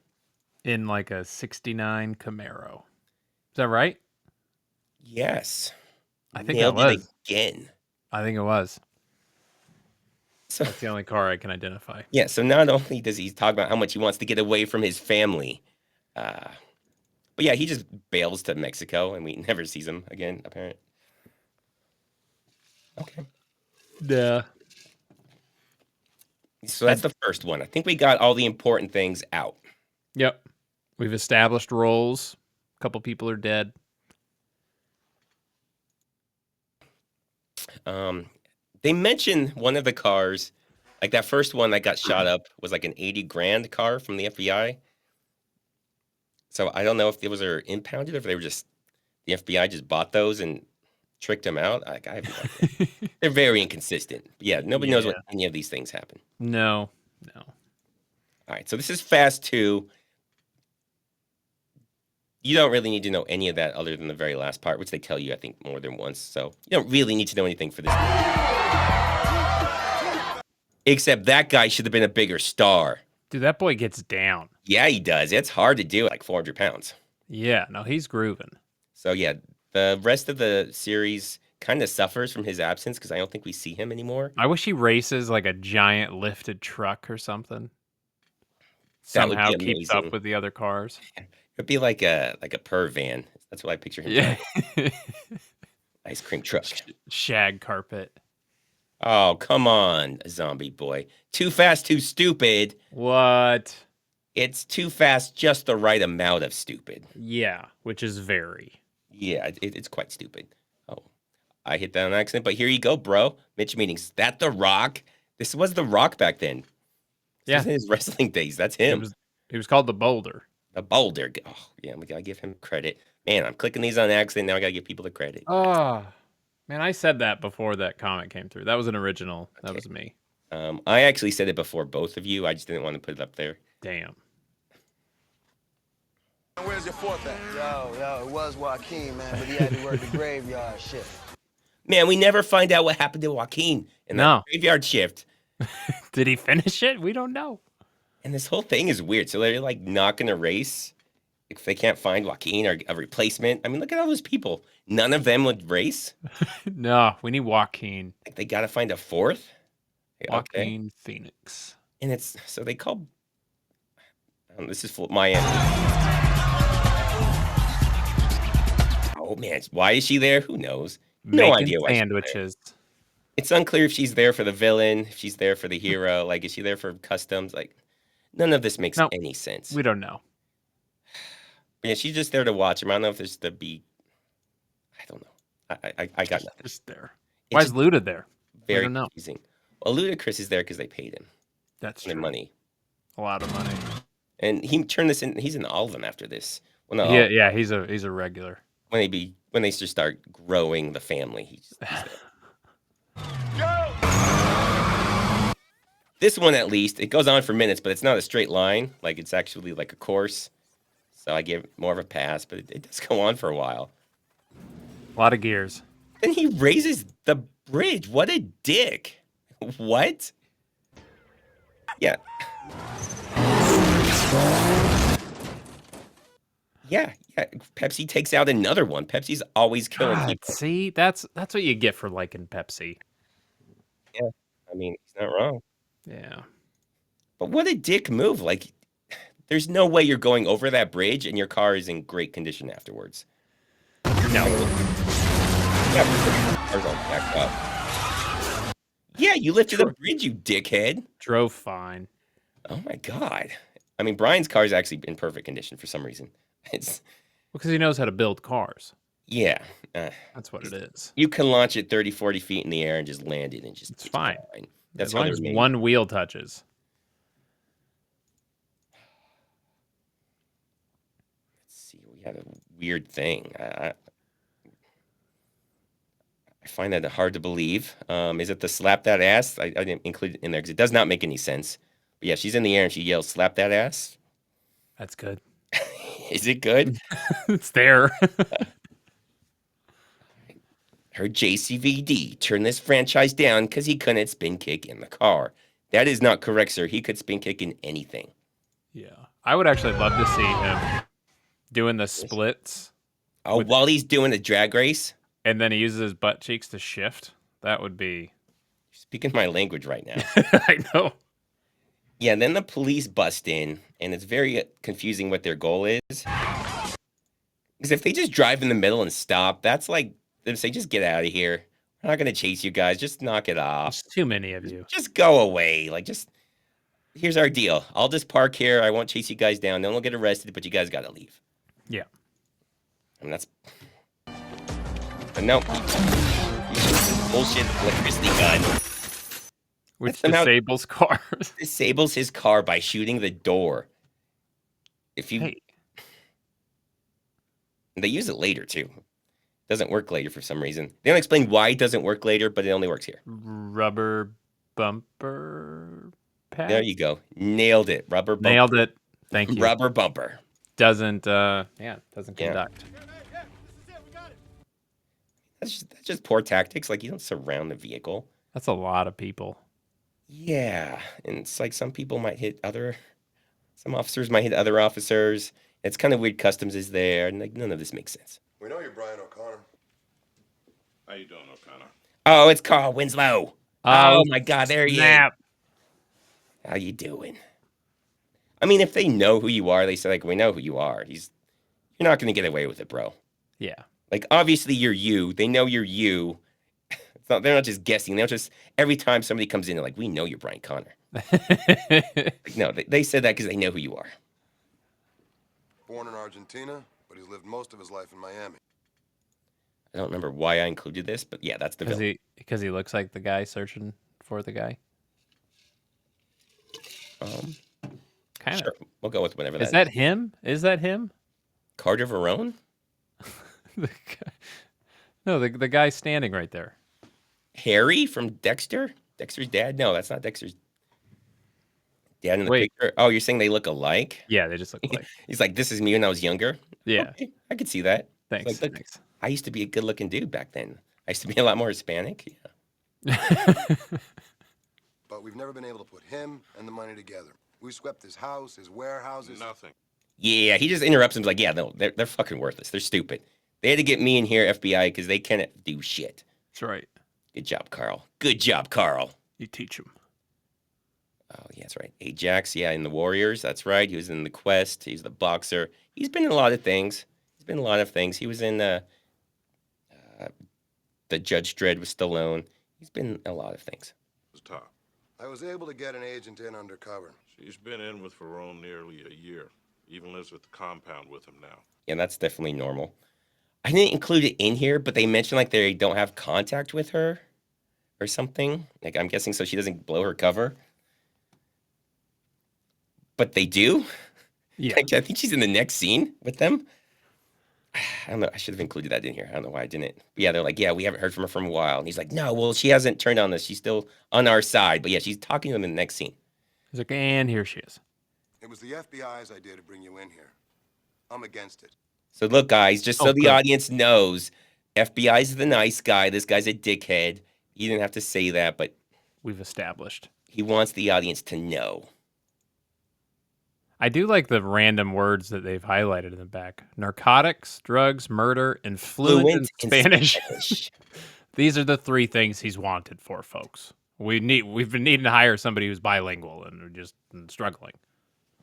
In like a 69 Camaro. Is that right? Yes. I think Nailed that was. it again. I think it was. So, that's the only car I can identify. Yeah, so not only does he talk about how much he wants to get away from his family, but yeah, he just bails to Mexico and we never sees him again, apparently. Okay. Yeah. So that's the first one. I think we got all the important things out. Yep. We've established roles. A couple people are dead. They mentioned one of the cars, like that first one that got shot up was like an 80 grand car from the FBI. So I don't know if it was impounded or if they were just, the FBI just bought those and tricked him out. I have no idea. They're very inconsistent. Yeah, nobody knows what any of these things happen. No. All right, so this is Fast 2. You don't really need to know any of that other than the very last part, which they tell you, I think, more than once. So you don't really need to know anything for this movie. Except that guy should have been a bigger star. Dude, that boy gets down. Yeah, he does. It's hard to do, like 400 pounds. Yeah, no, he's grooving. So yeah, the rest of the series kind of suffers from his absence because I don't think we see him anymore. I wish he races like a giant lifted truck or something. That would Somehow be keeps up amazing. with the other cars. It'd be like a perv van. That's what I picture him. Yeah. Ice cream truck. Shag carpet. Oh, come on, zombie boy. Too fast, too stupid. What? It's too fast, just the right amount of stupid. Yeah, which is very. Yeah, it's quite stupid. Oh, I hit that on accident, but here you go, bro. Mitch meetings. That The Rock? This was The Rock back then. This was in his wrestling days. That's him. He was called the Boulder. The Boulder. Oh, yeah, we gotta give him credit. Man, I'm clicking these on accident. Now I gotta give people the credit. Oh, man, I said that before that comment came through. That was an original. That was me. I actually said it before both of you. I just didn't want to put it up there. Damn. Where's your fourth at? Yo, it was Joaquin, man, but he had to work the graveyard shift. Man, we never find out what happened to Joaquin in that graveyard shift. Did he finish it? We don't know. And this whole thing is weird. So they're like not going to race if they can't find Joaquin or a replacement. I mean, look at all those people. None of them would race. No, we need Joaquin. Like they got to find a fourth. Joaquin Phoenix. And it's so they call. This is Miami. Oh man, why is she there? Who knows? No idea why. Sandwiches. It's unclear if she's there for the villain, if she's there for the hero. Like, is she there for customs? Like, none of this makes any sense. We don't know. Yeah, she's just there to watch him. I don't know if there's to be. I don't know. I got nothing. Just there. Why is Luda there? Very confusing. Well, Ludacris is there because they paid him. That's true. Money. A lot of money. And he turned this in. He's in all of them after this. Well, no, yeah, he's a regular. When they just start growing the family, he's there. This one, at least, it goes on for minutes, but it's not a straight line. Like, it's actually like a course. So I give it more of a pass, but it does go on for a while. A lot of gears. Then he raises the bridge. What a dick. What? Yeah. Yeah. Pepsi takes out another one. Pepsi's always killing people. See, that's what you get for liking Pepsi. Yeah. I mean, he's not wrong. Yeah. But what a dick move. Like, there's no way you're going over that bridge and your car is in great condition afterwards. No. Yeah, car's all backed up. Yeah, you lifted the bridge, you dickhead. Drove fine. Oh my god. I mean, Brian's car is actually in perfect condition for some reason. It's because he knows how to build cars. Yeah. That's what it is. You can launch it 30, 40 feet in the air and just land it and just... It's fine. That's as long as one wheel touches. Let's see. We had a weird thing. I find that hard to believe. Is it the slap that ass? I didn't include it in there because it does not make any sense. But yeah, she's in the air and she yells, slap that ass. That's good. Is it good? It's there. Her JCVD turned this franchise down because he couldn't spin kick in the car. That is not correct, sir. He could spin kick in anything. Yeah. I would actually love to see him doing the splits. Oh, while he's doing the drag race? And then he uses his butt cheeks to shift. That would be... Speaking my language right now. I know. Yeah, and then the police bust in, and it's very confusing what their goal is. Because if they just drive in the middle and stop, that's like them saying, just get out of here. We're not going to chase you guys. Just knock it off. There's too many of you. Just go away. Like, just, here's our deal. I'll just park here. I won't chase you guys down. Then we'll get arrested, but you guys got to leave. Yeah. I mean, that's... But no. Bullshit electricity gun. Which disables cars. Disables his car by shooting the door. If you... Hey. They use it later, too. Doesn't work later for some reason. They don't explain why it doesn't work later, but it only works here. Rubber bumper pad? There you go. Nailed it. Rubber bumper. Nailed it. Thank you. Rubber bumper. Doesn't conduct. That's just poor tactics. Like, you don't surround the vehicle. That's a lot of people. Yeah. And it's like some officers might hit other officers. It's kind of weird customs is there, and like none of this makes sense. We know you're Brian O'Connor. How you doing, O'Connor? Oh, it's Carl Winslow. Oh my God, there he is. How you doing? I mean, if they know who you are, they say like, we know who you are. You're not going to get away with it, bro. Yeah. Like, obviously you're you. They know you're you. They're not just guessing. They're just, every time somebody comes in, they're like, we know you're Brian Connor. Like, no, they said that because they know who you are. Born in Argentina, but he's lived most of his life in Miami. I don't remember why I included this, but yeah, that's the villain. Because he looks like the guy searching for the guy. Kind of. Sure, we'll go with whatever that is. Is that him? Is that him? Carter Verone? No, the guy standing right there. Harry from Dexter? Dexter's dad? No, that's not Dexter's dad in the Wait. picture. Oh, you're saying they look alike? Yeah, they just look alike. He's like, this is me when I was younger. Yeah. Okay, I could see that. It's Thanks. Like, look, Thanks. I used to be a good-looking dude back then. I used to be a lot more Hispanic. Yeah. But we've never been able to put him and the money together. We swept his house, his warehouses. Nothing. Yeah, he just interrupts him like, yeah, no, they're fucking worthless. They're stupid. They had to get me in here, FBI, because they can't do shit. That's right. Good job, Carl. Good job, Carl. You teach them. Oh, yeah, that's right. Ajax, yeah, in the Warriors. That's right. He was in the Quest. He's the boxer. He's been in a lot of things. He was in the Judge Dredd with Stallone. He's been in a lot of things. It was tough. I was able to get an agent in undercover. She's been in with Verone nearly a year. Even lives at the compound with him now. Yeah, that's definitely normal. I didn't include it in here, but they mentioned like they don't have contact with her or something. Like I'm guessing so she doesn't blow her cover. But they do? Yeah. Like, I think she's in the next scene with them. I don't know. I should have included that in here. I don't know why I didn't. But yeah, they're like, yeah, we haven't heard from her for a while. And he's like, no, well, she hasn't turned on us. She's still on our side. But yeah, she's talking to him in the next scene. He's like, and here she is. It was the FBI's idea to bring you in here. I'm against it. So look, guys, just so the good. audience knows, FBI's the nice guy. This guy's a dickhead. You didn't have to say that, but We've established. he wants the audience to know. I do like the random words that they've highlighted in the back. Narcotics, drugs, murder, and fluent in Spanish. These are the 3 things he's wanted for, folks. We've been needing to hire somebody who's bilingual and we're just struggling.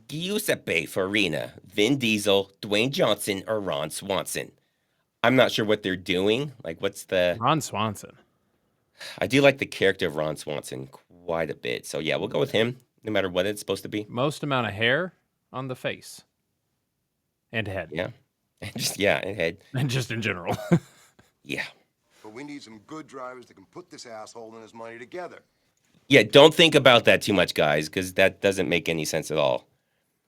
Giuseppe Farina, Vin Diesel, Dwayne Johnson, or Ron Swanson. I'm not sure what they're doing. Like, what's the... Ron Swanson. I do like the character of Ron Swanson quite a bit. So, yeah, we'll go with him, no matter what it's supposed to be. Most amount of hair on the face. And head. Yeah. And head. And just in general. Yeah. But we need some good drivers that can put this asshole and his money together. Yeah, don't think about that too much, guys, because that doesn't make any sense at all.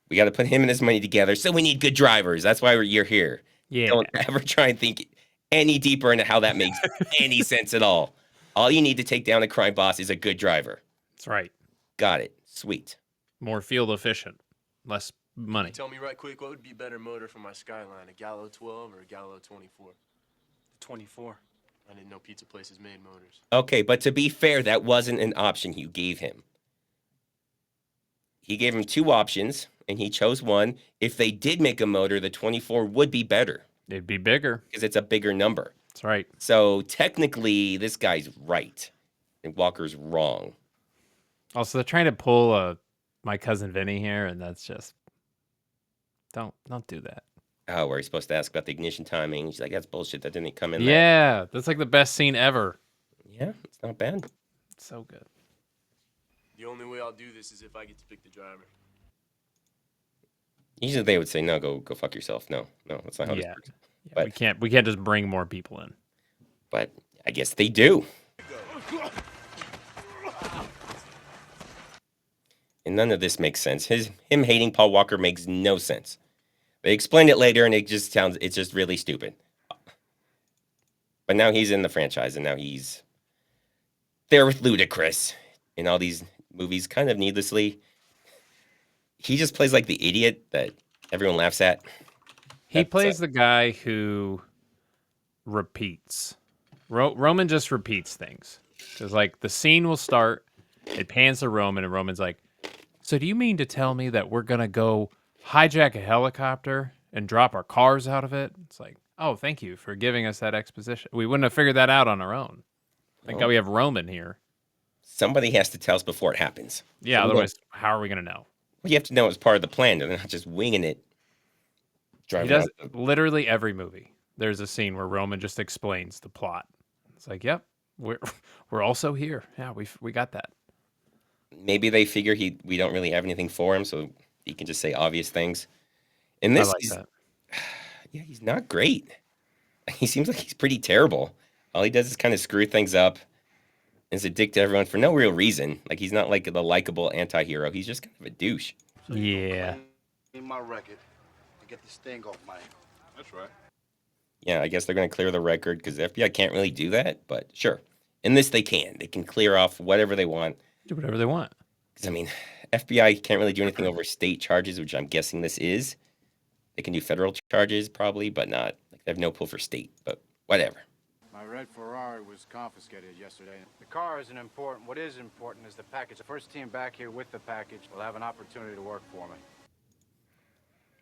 We got to put him and his money together, so we need good drivers. That's why you're here. Yeah. Don't ever try and think any deeper into how that makes any sense at all. All you need to take down a crime boss is a good driver. That's right. Got it. Sweet. More field efficient. Less money. Tell me right quick, what would be better motor for my Skyline, a Gallo 12 or a Gallo 24? 24. I didn't know pizza places made motors. Okay, but to be fair, that wasn't an option you gave him. He gave him 2 options, and he chose one. If they did make a motor, the 24 would be better. It'd be bigger. Because it's a bigger number. That's right. So technically, this guy's right, and Walker's wrong. Also, they're trying to pull My Cousin Vinny here, and that's just... Don't do that. Oh, where he's supposed to ask about the ignition timing. He's like, that's bullshit. That didn't come in there. Yeah, that's like the best scene ever. Yeah, it's not bad. It's so good. The only way I'll do this is if I get to pick the driver. Usually they would say, no, go fuck yourself. No, that's not how this works. Yeah, But we can't just bring more people in. But I guess they do. And none of this makes sense. Him hating Paul Walker makes no sense. They explain it later, and it's just really stupid. But now he's in the franchise, and now he's there with Ludacris in all these movies, kind of needlessly. He just plays like the idiot that everyone laughs at. He plays the guy who repeats. Roman just repeats things. Because, like, the scene will start, it pans to Roman, and Roman's like, so do you mean to tell me that we're going to go hijack a helicopter and drop our cars out of it? It's like, oh, thank you for giving us that exposition. We wouldn't have figured that out on our own. Thank God we have Roman here. Somebody has to tell us before it happens. Yeah, So otherwise, how are we going to know? Well, you have to know it's part of the plan. They're not just winging it. He does literally every movie. There's a scene where Roman just explains the plot. It's like, yep, we're also here. Yeah, we got that. Maybe they figure we don't really have anything for him, so he can just say obvious things. And this, I like that. Yeah, he's not great. He seems like he's pretty terrible. All he does is kind of screw things up. Is a dick to everyone for no real reason. Like, he's not like the likable anti-hero. He's just kind of a douche. Yeah. My record to get this thing off my. That's right. Yeah, I guess they're going to clear the record because the FBI can't really do that. But sure, In this, they can. They can clear off whatever they want. Do whatever they want. Because, I mean, FBI can't really do anything over state charges, which I'm guessing this is. They can do federal charges, probably, but not. Like, they have no pull for state, but whatever. My red Ferrari was confiscated yesterday. The car isn't important. What is important is the package. The first team back here with the package will have an opportunity to work for me.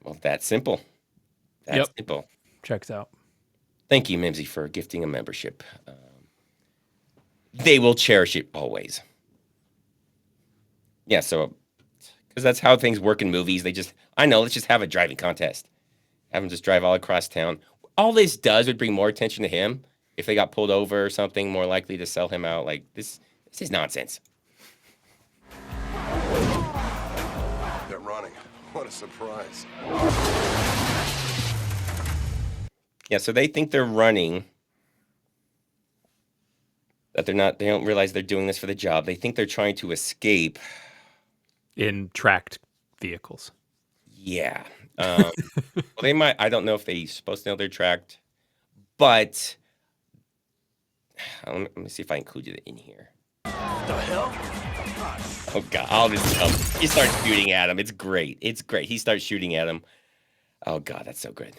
Well, that's simple. That's simple. Checks out. Thank you, Mimsy, for gifting a membership. They will cherish it always. Yeah, so, because that's how things work in movies. Let's just have a driving contest. Have him just drive all across town. All this does would bring more attention to him. If they got pulled over or something, more likely to sell him out. Like, this is nonsense. They're running. What a surprise. Yeah, so they think they're running. That they don't realize they're doing this for the job. They think they're trying to escape. In tracked vehicles. Yeah. Well, they might. I don't know if they're supposed to know they're tracked. But let me see if I included it in here. The hell? Oh, God. All this stuff. He starts shooting at him. It's great. It's great. He starts shooting at him. Oh, God, that's so good.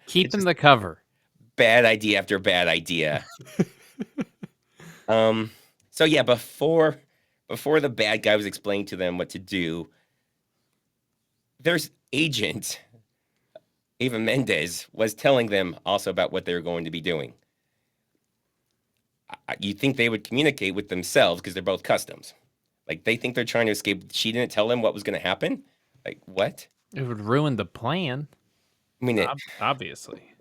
Keeping the cover. Bad idea after bad idea. So, yeah, before the bad guy was explaining to them what to do, there's agent Ava Mendez was telling them also about what they were going to be doing. You'd think they would communicate with themselves because they're both customs. Like, they think they're trying to escape. She didn't tell them what was going to happen? Like, what? It would ruin the plan. I mean, obviously.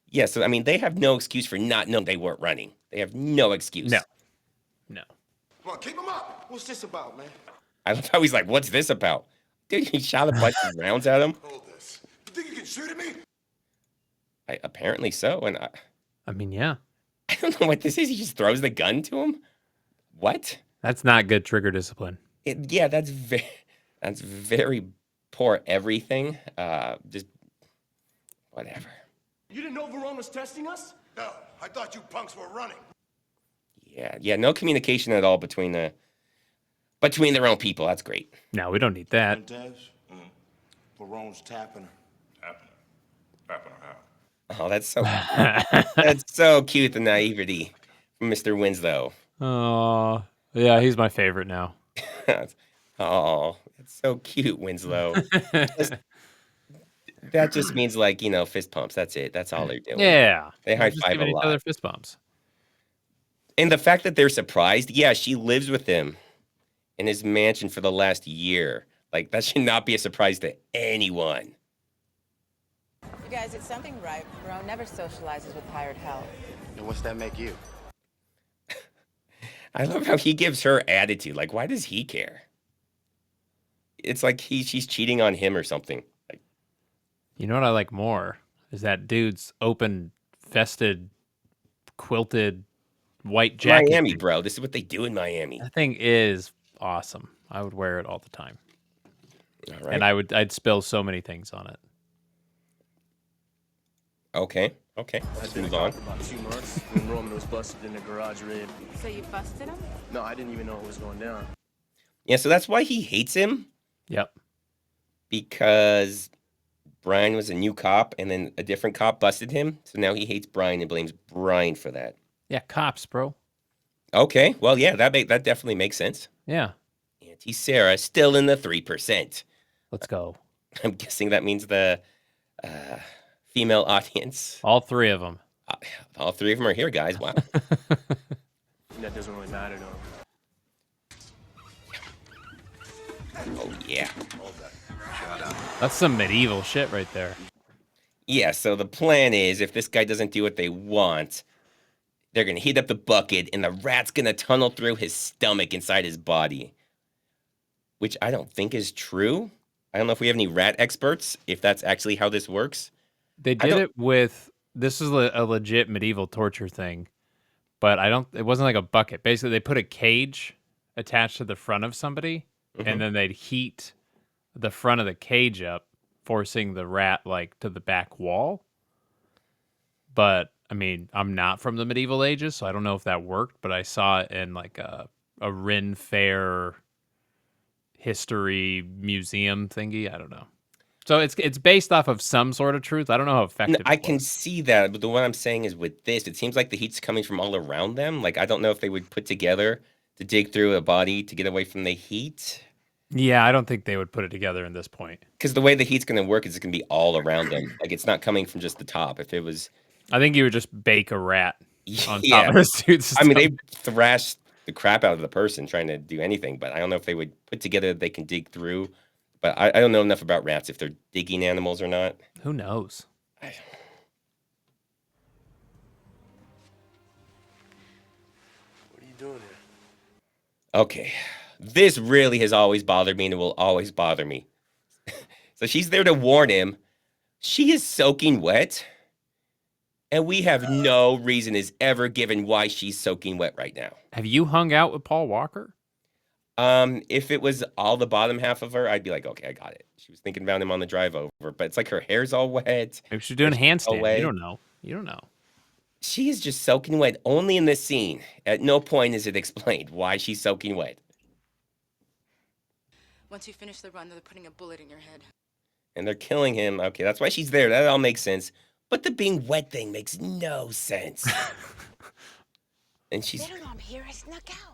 Yeah, so, I mean, they have no excuse for not knowing they weren't running. They have no excuse. No. Come on, keep them up. What's this about, man? I love how he's like, what's this about? Dude, he shot a bunch of rounds at him. Hold this. You think you can shoot at me? Apparently so, and I mean, yeah. I don't know what this is. He just throws the gun to him? What? That's not good trigger discipline. Yeah, that's very poor everything. Just whatever. You didn't know Verone was testing us? No, I thought you punks were running. Yeah, no communication at all between their own people. That's great. No, we don't need that. Verone's tapping her. Tapping her how? Oh, that's so that's so cute, the naivety from Mr. Winslow. Oh, yeah, he's my favorite now. Oh, it's so cute, Winslow. That just means, like, fist pumps. That's it. That's all they're doing. Yeah. They high Just five a giving each lot. other fist bumps. And the fact that they're surprised, yeah, she lives with him in his mansion for the last year. Like, that should not be a surprise to anyone. You guys, it's something right. Verone never socializes with hired help. And what's that make you? I love how he gives her attitude. Like, why does he care? It's like she's cheating on him or something. Like, you know what I like more is that dude's open, vested, quilted white jacket. Miami, bro. This is what they do in Miami. That thing is awesome. I would wear it all the time. All right. And I'd spill so many things on it. Okay. Let's move on. About 2 months when Roman was busted in the garage raid. So you busted him? No, I didn't even know it was going down. Yeah, so that's why he hates him. Yep. Because Brian was a new cop, and then a different cop busted him. So now he hates Brian and blames Brian for that. Yeah, cops, bro. Okay, well, yeah, that definitely makes sense. Yeah. Auntie Sarah still in the 3%. Let's go. I'm guessing that means the female audience. All 3 of them. All 3 of them are here, guys. Wow. And that doesn't really matter to him. Oh, yeah. That's some medieval shit right there. Yeah, so the plan is if this guy doesn't do what they want, they're going to heat up the bucket, and the rat's going to tunnel through his stomach inside his body. Which I don't think is true. I don't know if we have any rat experts, if that's actually how this works. They did it with, this is a legit medieval torture thing, but it wasn't like a bucket. Basically, they put a cage attached to the front of somebody, and then they'd heat the front of the cage up, forcing the rat, like, to the back wall. But I mean, I'm not from the medieval ages, so I don't know if that worked, but I saw it in like a Ren Fair history museum thingy. I don't know. So it's based off of some sort of truth. I don't know how effective I it can was. see that, but the one I'm saying is with this, it seems like the heat's coming from all around them. Like, I don't know if they would put together to dig through a body to get away from the heat. Yeah, I don't think they would put it together in this point. Because the way the heat's going to work is it's going to be all around them. Like, it's not coming from just the top. If it was, I think you would just bake a rat on top yeah. of this dude's I mean, stomach. they thrashed the crap out of the person trying to do anything, but I don't know if they would put together that they can dig through. But I don't know enough about rats if they're digging animals or not. Who knows? What are you doing here? Okay. This really has always bothered me and it will always bother me. So she's there to warn him. She is soaking wet. And we have no reason is ever given why she's soaking wet right now. Have you hung out with Paul Walker? If it was all the bottom half of her, I'd be like, okay, I got it. She was thinking about him on the drive over, but it's like her hair's all wet. Maybe she's doing a handstand. wet. You don't know. You don't know. She is just soaking wet only in this scene. At no point is it explained why she's soaking wet. Once you finish the run, they're putting a bullet in your head. And they're killing him. Okay, that's why she's there. That all makes sense. But the being wet thing makes no sense. And she's... They don't know I'm here. I snuck out.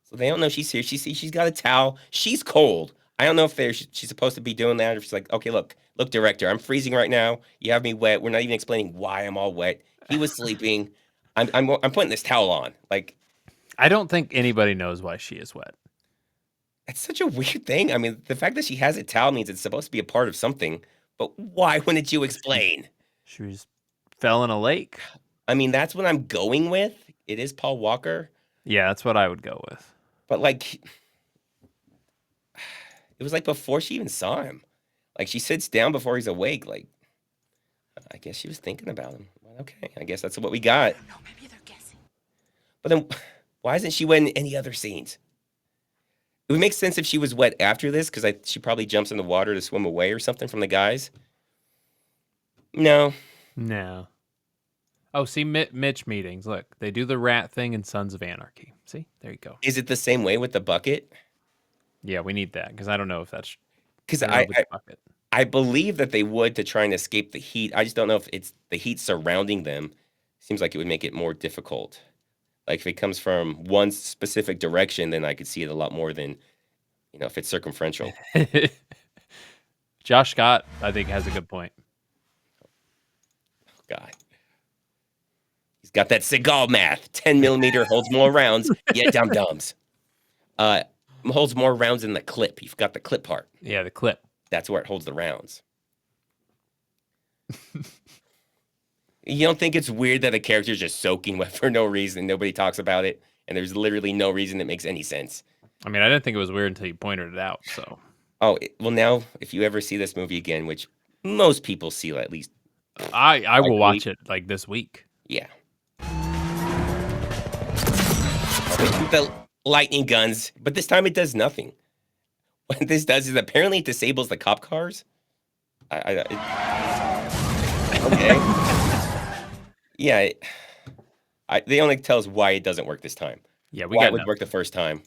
So they don't know she's here. She's got a towel. She's cold. I don't know if she's supposed to be doing that, or if she's like, okay, look, director, I'm freezing right now. You have me wet. We're not even explaining why I'm all wet. He was sleeping. I'm putting this towel on. Like, I don't think anybody knows why she is wet. it's such a weird thing. I mean, the fact that she has a towel means it's supposed to be a part of something. But why wouldn't you explain? She was fell in a lake. I mean, that's what I'm going with. It is Paul Walker. Yeah, that's what I would go with. But like, it was like before she even saw him. Like, she sits down before he's awake. Like, I guess she was thinking about him. Well, okay, I guess that's what we got. No, maybe they're guessing. But then, why isn't she wet in any other scenes? It would make sense if she was wet after this, because she probably jumps in the water to swim away or something from the guys. No. Oh, see, Mitch meetings. Look, they do the rat thing in Sons of Anarchy. See, there you go. Is it the same way with the bucket? Yeah, we need that because I don't know if that's because I believe that they would to try and escape the heat. I just don't know if it's the heat surrounding them. Seems like it would make it more difficult. Like if it comes from one specific direction, then I could see it a lot more than, if it's circumferential. Josh Scott, I think, has a good point. Oh, God. He's got that Seagal math. 10 millimeter holds more rounds. Yeah, dum-dums. Holds more rounds in the clip. You've got the clip part. Yeah, the clip. That's where it holds the rounds. You don't think it's weird that a character's just soaking wet for no reason? Nobody talks about it, and there's literally no reason that makes any sense. I mean, I didn't think it was weird until you pointed it out. So. Oh, well, now if you ever see this movie again, which most people see at least, I will watch it like this week. Yeah. The lightning guns, but this time it does nothing. What this does is apparently it disables the cop cars. Okay. Yeah. They only tell us why it doesn't work this time. Yeah, we why got it would work the first time.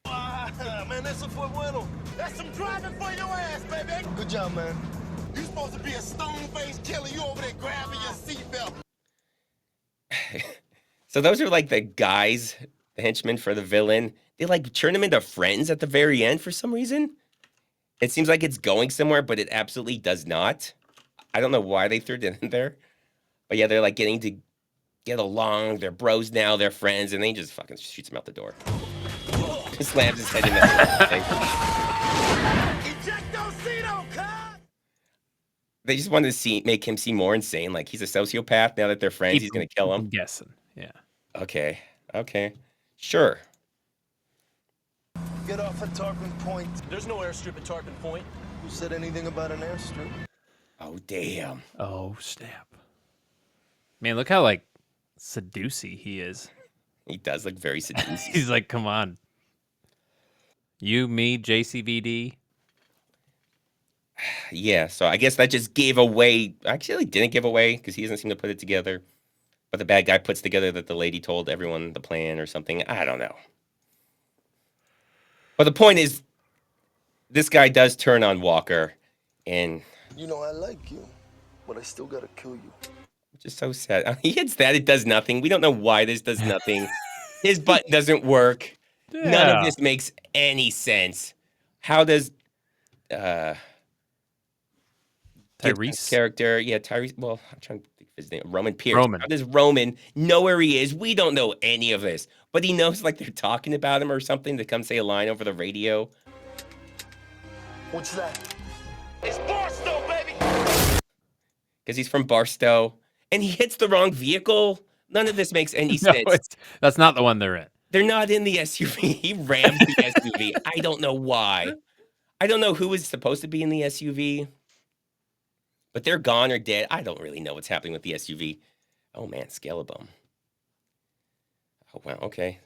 Man, that's a bueno. That's some driving for your ass, baby. Good job, man. You supposed to be a stone-faced killer. You over there grabbing your seatbelt. So those are like the guys, the henchmen for the villain. They like turn them into friends at the very end for some reason. It seems like it's going somewhere, but it absolutely does not. I don't know why they threw it in there. But yeah, they're like getting to get along. They're bros now. They're friends. And they just fucking shoots him out the door. Slams his head in the They just wanted to make him seem more insane. Like he's a sociopath. Now that they're friends, he's going to kill him. I'm guessing. Yeah. Okay. Sure. Get off at Tarpon Point. There's no airstrip at Tarpon Point. Who said anything about an airstrip? Oh, damn. Oh, snap. Man, look how, like, seducey he is. He does look very seducing. He's like, come on. You, me, JCVD. Yeah, so I guess that just gave away. Actually, it didn't give away because he doesn't seem to put it together. But the bad guy puts together that the lady told everyone the plan or something. I don't know. But the point is, this guy does turn on Walker, and You know I like you, but I still gotta kill you. just so sad. He hits that, it does nothing. We don't know why this does nothing. His button doesn't work. None of Yeah. this makes any sense. How does Gibson's Tyrese? character, yeah, Tyrese. Well, I'm trying to think of his name. Roman Pierce. Roman. How does Roman know where he is? We don't know any of this, but he knows like they're talking about him or something to come say a line over the radio. What's that? It's Barstow, baby! Because he's from Barstow, and he hits the wrong vehicle. None of this makes any No, sense. that's not the one they're in. They're not in the SUV. He rams the SUV. I don't know why. I don't know who was supposed to be in the SUV, but they're gone or dead. I don't really know what's happening with the SUV. Oh man, Scalabum. Oh wow, okay.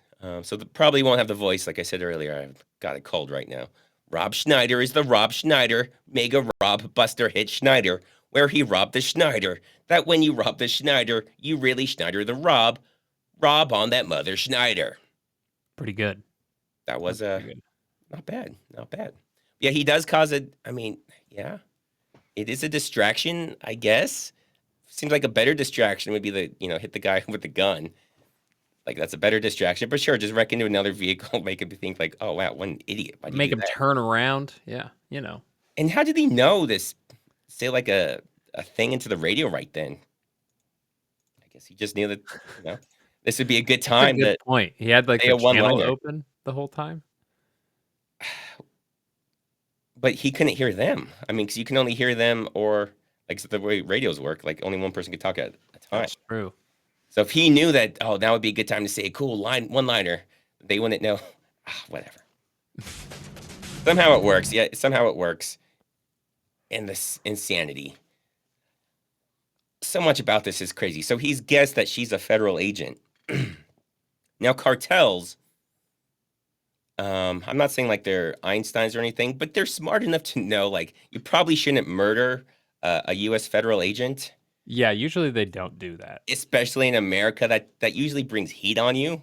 So probably won't have the voice like I said earlier. I've got it cold right now. Rob Schneider is the Rob Schneider, mega Rob Buster hit Schneider, where he robbed the Schneider. That when you rob the Schneider, you really Schneider the Rob. Rob on that mother Schneider. Pretty good. That was Pretty good. not bad. Not bad. Yeah, he does cause a, I mean, yeah. It is a distraction, I guess. Seems like a better distraction would be hit the guy with the gun. Like, that's a better distraction. But sure, just wreck into another vehicle, make him think like, oh, wow, what an idiot. Why'd you Make do him that? turn around. Yeah, And how did he know this? Say like a thing into the radio right then. I guess he just knew that, this would be a good That's a time good point. He had like say the a channel one-liner. open the whole time. But he couldn't hear them. I mean, because you can only hear them or, like, the way radios work, like, only one person could talk at a time. That's true. So if he knew that, oh, that would be a good time to say a cool one-liner, they wouldn't know. Whatever. Somehow it works. Yeah, somehow it works. And this insanity. So much about this is crazy. So he's guessed that she's a federal agent. Now, cartels, I'm not saying like they're Einsteins or anything, but they're smart enough to know, like, you probably shouldn't murder a U.S. federal agent. Yeah, usually they don't do that. Especially in America, that usually brings heat on you.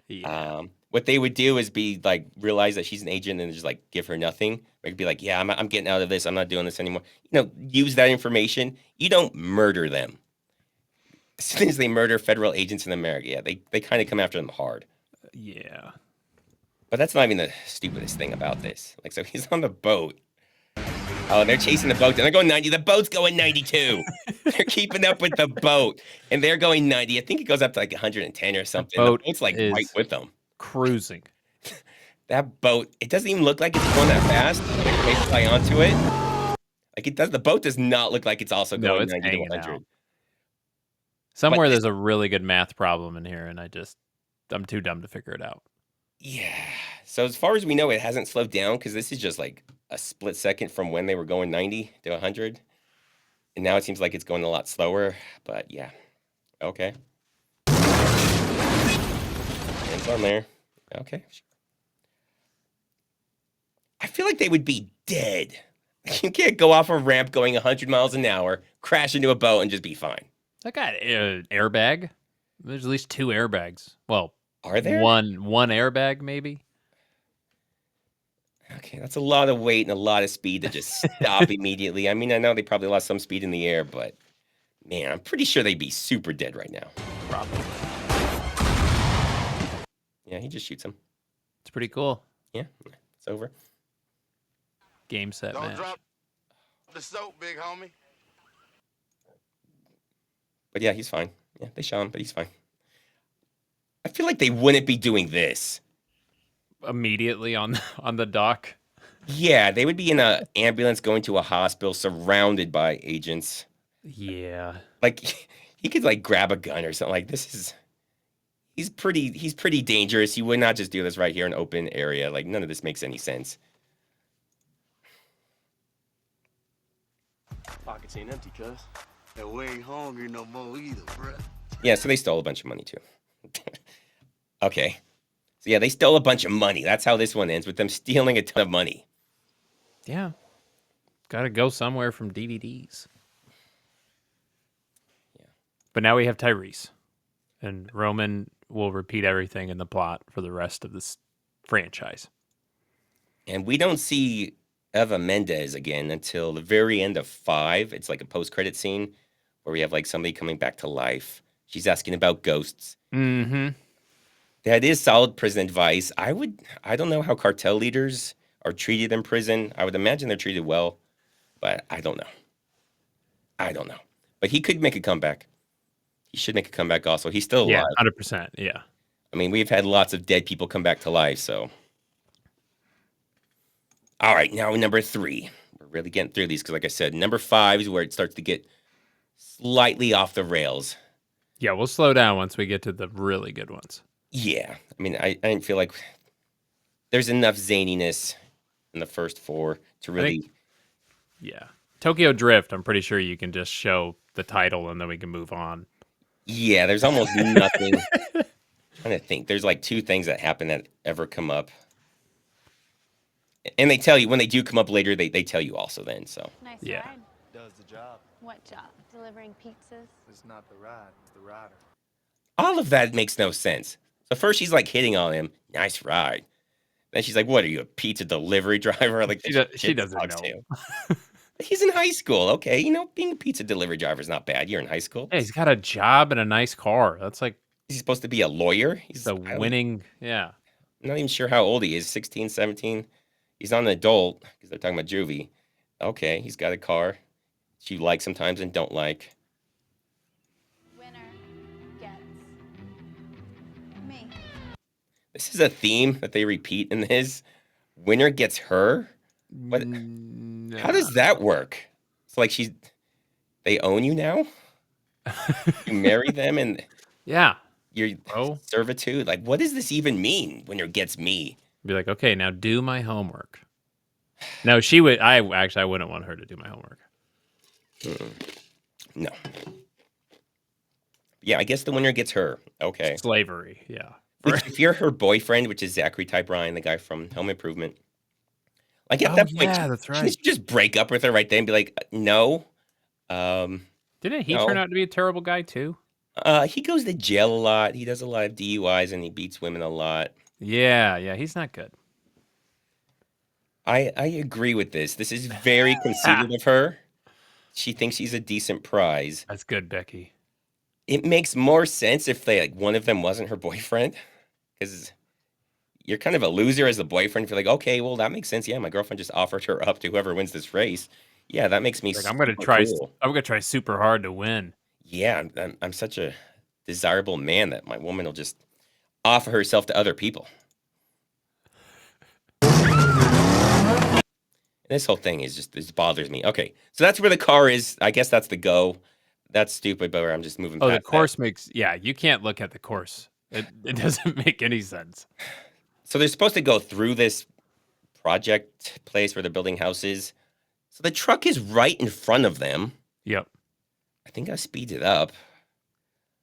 Yeah. What they would do is be like, realize that she's an agent and just like give her nothing. Or be like, yeah, I'm getting out of this. I'm not doing this anymore. Use that information. You don't murder them. As soon as they murder federal agents in America, yeah, they kind of come after them hard. Yeah. But that's not even the stupidest thing about this. Like, so he's on the boat. Oh, they're chasing the boat. And they're going 90. The boat's going 92. They're keeping up with the boat. And they're going 90. I think it goes up to like 110 or something. The boat's like right with them. Cruising. That boat, it doesn't even look like it's going that fast. They fly onto it. Like it does. The boat does not look like it's also going it's 90 to hanging 100. out. Somewhere there's a really good math problem in here, and I'm too dumb to figure it out. Yeah. So as far as we know, it hasn't slowed down because this is just like a split second from when they were going 90 to 100. And now it seems like it's going a lot slower. But yeah. Okay. Hands on there. Okay. I feel like they would be dead. You can't go off a ramp going 100 miles an hour, crash into a boat, and just be fine. That got airbag. There's at least 2 airbags. Well, are there one airbag maybe? Okay, that's a lot of weight and a lot of speed to just stop immediately. I mean, I know they probably lost some speed in the air, but man, I'm pretty sure they'd be super dead right now. Probably. Yeah, he just shoots him. It's pretty cool. Yeah, it's over. Game set Don't match. drop the soap, big homie. But yeah, he's fine. Yeah, they shot him, but he's fine. I feel like they wouldn't be doing this immediately on the dock. Yeah, they would be in an ambulance going to a hospital surrounded by agents. Yeah. Like he could like grab a gun or something. Like he's pretty dangerous. He would not just do this right here in an open area. Like none of this makes any sense. Pockets ain't empty, cuz. And we ain't hungry no more either, bruh. Yeah, so they stole a bunch of money too. Okay. So yeah, they stole a bunch of money. That's how this one ends, with them stealing a ton of money. Yeah. got to go somewhere from DVDs. Yeah. But now we have Tyrese. And Roman will repeat everything in the plot for the rest of this franchise. And we don't see Eva Mendes again until the very end of 5. It's like a post-credit scene where we have like somebody coming back to life. She's asking about ghosts. Mm-hmm. That is solid prison advice. I don't know how cartel leaders are treated in prison. I would imagine they're treated well, but I don't know. But he could make a comeback. He should make a comeback also. He's still alive. Yeah, 100%. Yeah. I mean, we've had lots of dead people come back to life, so. All right, now number 3. We're really getting through these because, like I said, number 5 is where it starts to get slightly off the rails. Yeah, we'll slow down once we get to the really good ones. Yeah. I mean, I didn't feel like there's enough zaniness in the first 4 to really. Yeah. Tokyo Drift, I'm pretty sure you can just show the title and then we can move on. Yeah, there's almost nothing. I'm trying to think. There's like 2 things that happen that ever come up. And they tell you, when they do come up later, they tell you also then, so. Nice Yeah. ride. Does the job. What job? Delivering pizzas? It's not the ride, it's the rider. All of that makes no sense. So first she's like hitting on him. Nice ride. Then she's like, what are you, a pizza delivery driver? Like she doesn't know. He's in high school. Okay, being a pizza delivery driver is not bad. You're in high school. Yeah, he's got a job and a nice car. That's like. He's supposed to be a lawyer. He's winning. Yeah. I'm not even sure how old he is. 16, 17. He's not an adult because they're talking about juvie. Okay, he's got a car. You like sometimes and don't like. Winner gets me. This is a theme that they repeat in this. Winner gets her? What? How does that work? It's like they own you now? You marry them and yeah, you're servitude? Like, what does this even mean? Winner gets me. Be like, okay, now do my homework. No, she would. I wouldn't want her to do my homework. No. Yeah, I guess the winner gets her. Okay. Slavery, yeah. If you're her boyfriend, which is Zachary Ty Bryan, the guy from Home Improvement, like at that point, that's right. Shouldn't you just break up with her right then and be like, no? Didn't he no. turn out to be a terrible guy too? He goes to jail a lot. He does a lot of DUIs and he beats women a lot. Yeah, he's not good. I agree with this. This is very conceited of her. She thinks she's a decent prize. That's good, Becky. It makes more sense if one of them wasn't her boyfriend, because you're kind of a loser as the boyfriend. If you're like, okay, well that makes sense. Yeah, my girlfriend just offered her up to whoever wins this race. Yeah, that makes me. Like, I'm gonna try. Cool. I'm gonna try super hard to win. Yeah, I'm such a desirable man that my woman will just offer herself to other people. And this whole thing is this bothers me. Okay, so that's where the car is. I guess that's the go. That's stupid, but I'm just moving. Oh, past the course that. makes. Yeah, you can't look at the course. It doesn't make any sense. So they're supposed to go through this project place where they're building houses. So the truck is right in front of them. Yep. I think I speed it up.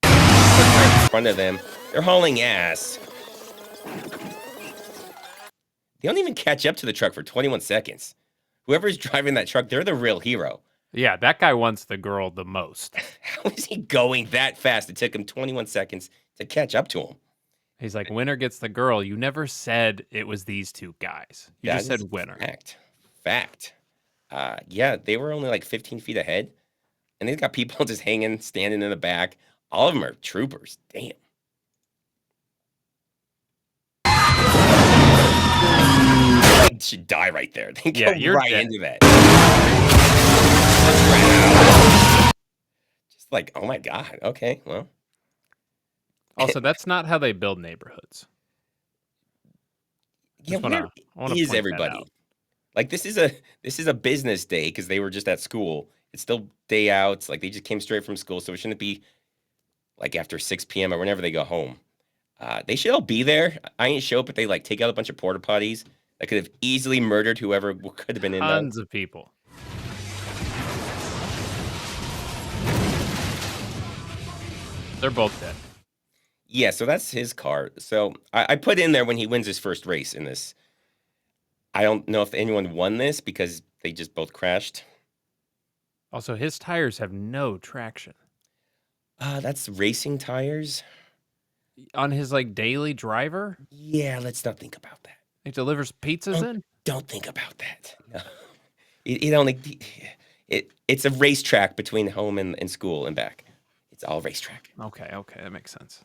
Right in front of them. They're hauling ass. They don't even catch up to the truck for 21 seconds. Whoever's driving that truck, they're the real hero. Yeah, that guy wants the girl the most. How is he going that fast? It took him 21 seconds to catch up to him. He's like, winner gets the girl. You never said it was these 2 guys. You just said winner. Fact. Yeah, they were only like 15 feet ahead. And they've got people just hanging, standing in the back. All of them are troopers. Damn. I should die right there. They go right dead. into that. Just like, oh my God. Okay, well. Also, that's not how they build neighborhoods. Yeah, where is everybody? Like, this is a business day because they were just at school. It's still day out. It's like they just came straight from school, so it shouldn't be like after 6 p.m. or whenever they go home. They should all be there. I ain't show up, but they like take out a bunch of porta potties that could have easily murdered whoever could have been in there. Tons of people. They're both dead. Yeah, so that's his car. So I put in there when he wins his first race in this. I don't know if anyone won this because they just both crashed. Also, his tires have no traction. That's racing tires. On his like daily driver? Yeah, let's not think about that. He delivers pizzas in? Don't think about that. No. It only it's a racetrack between home and school and back. It's all racetrack. Okay, that makes sense.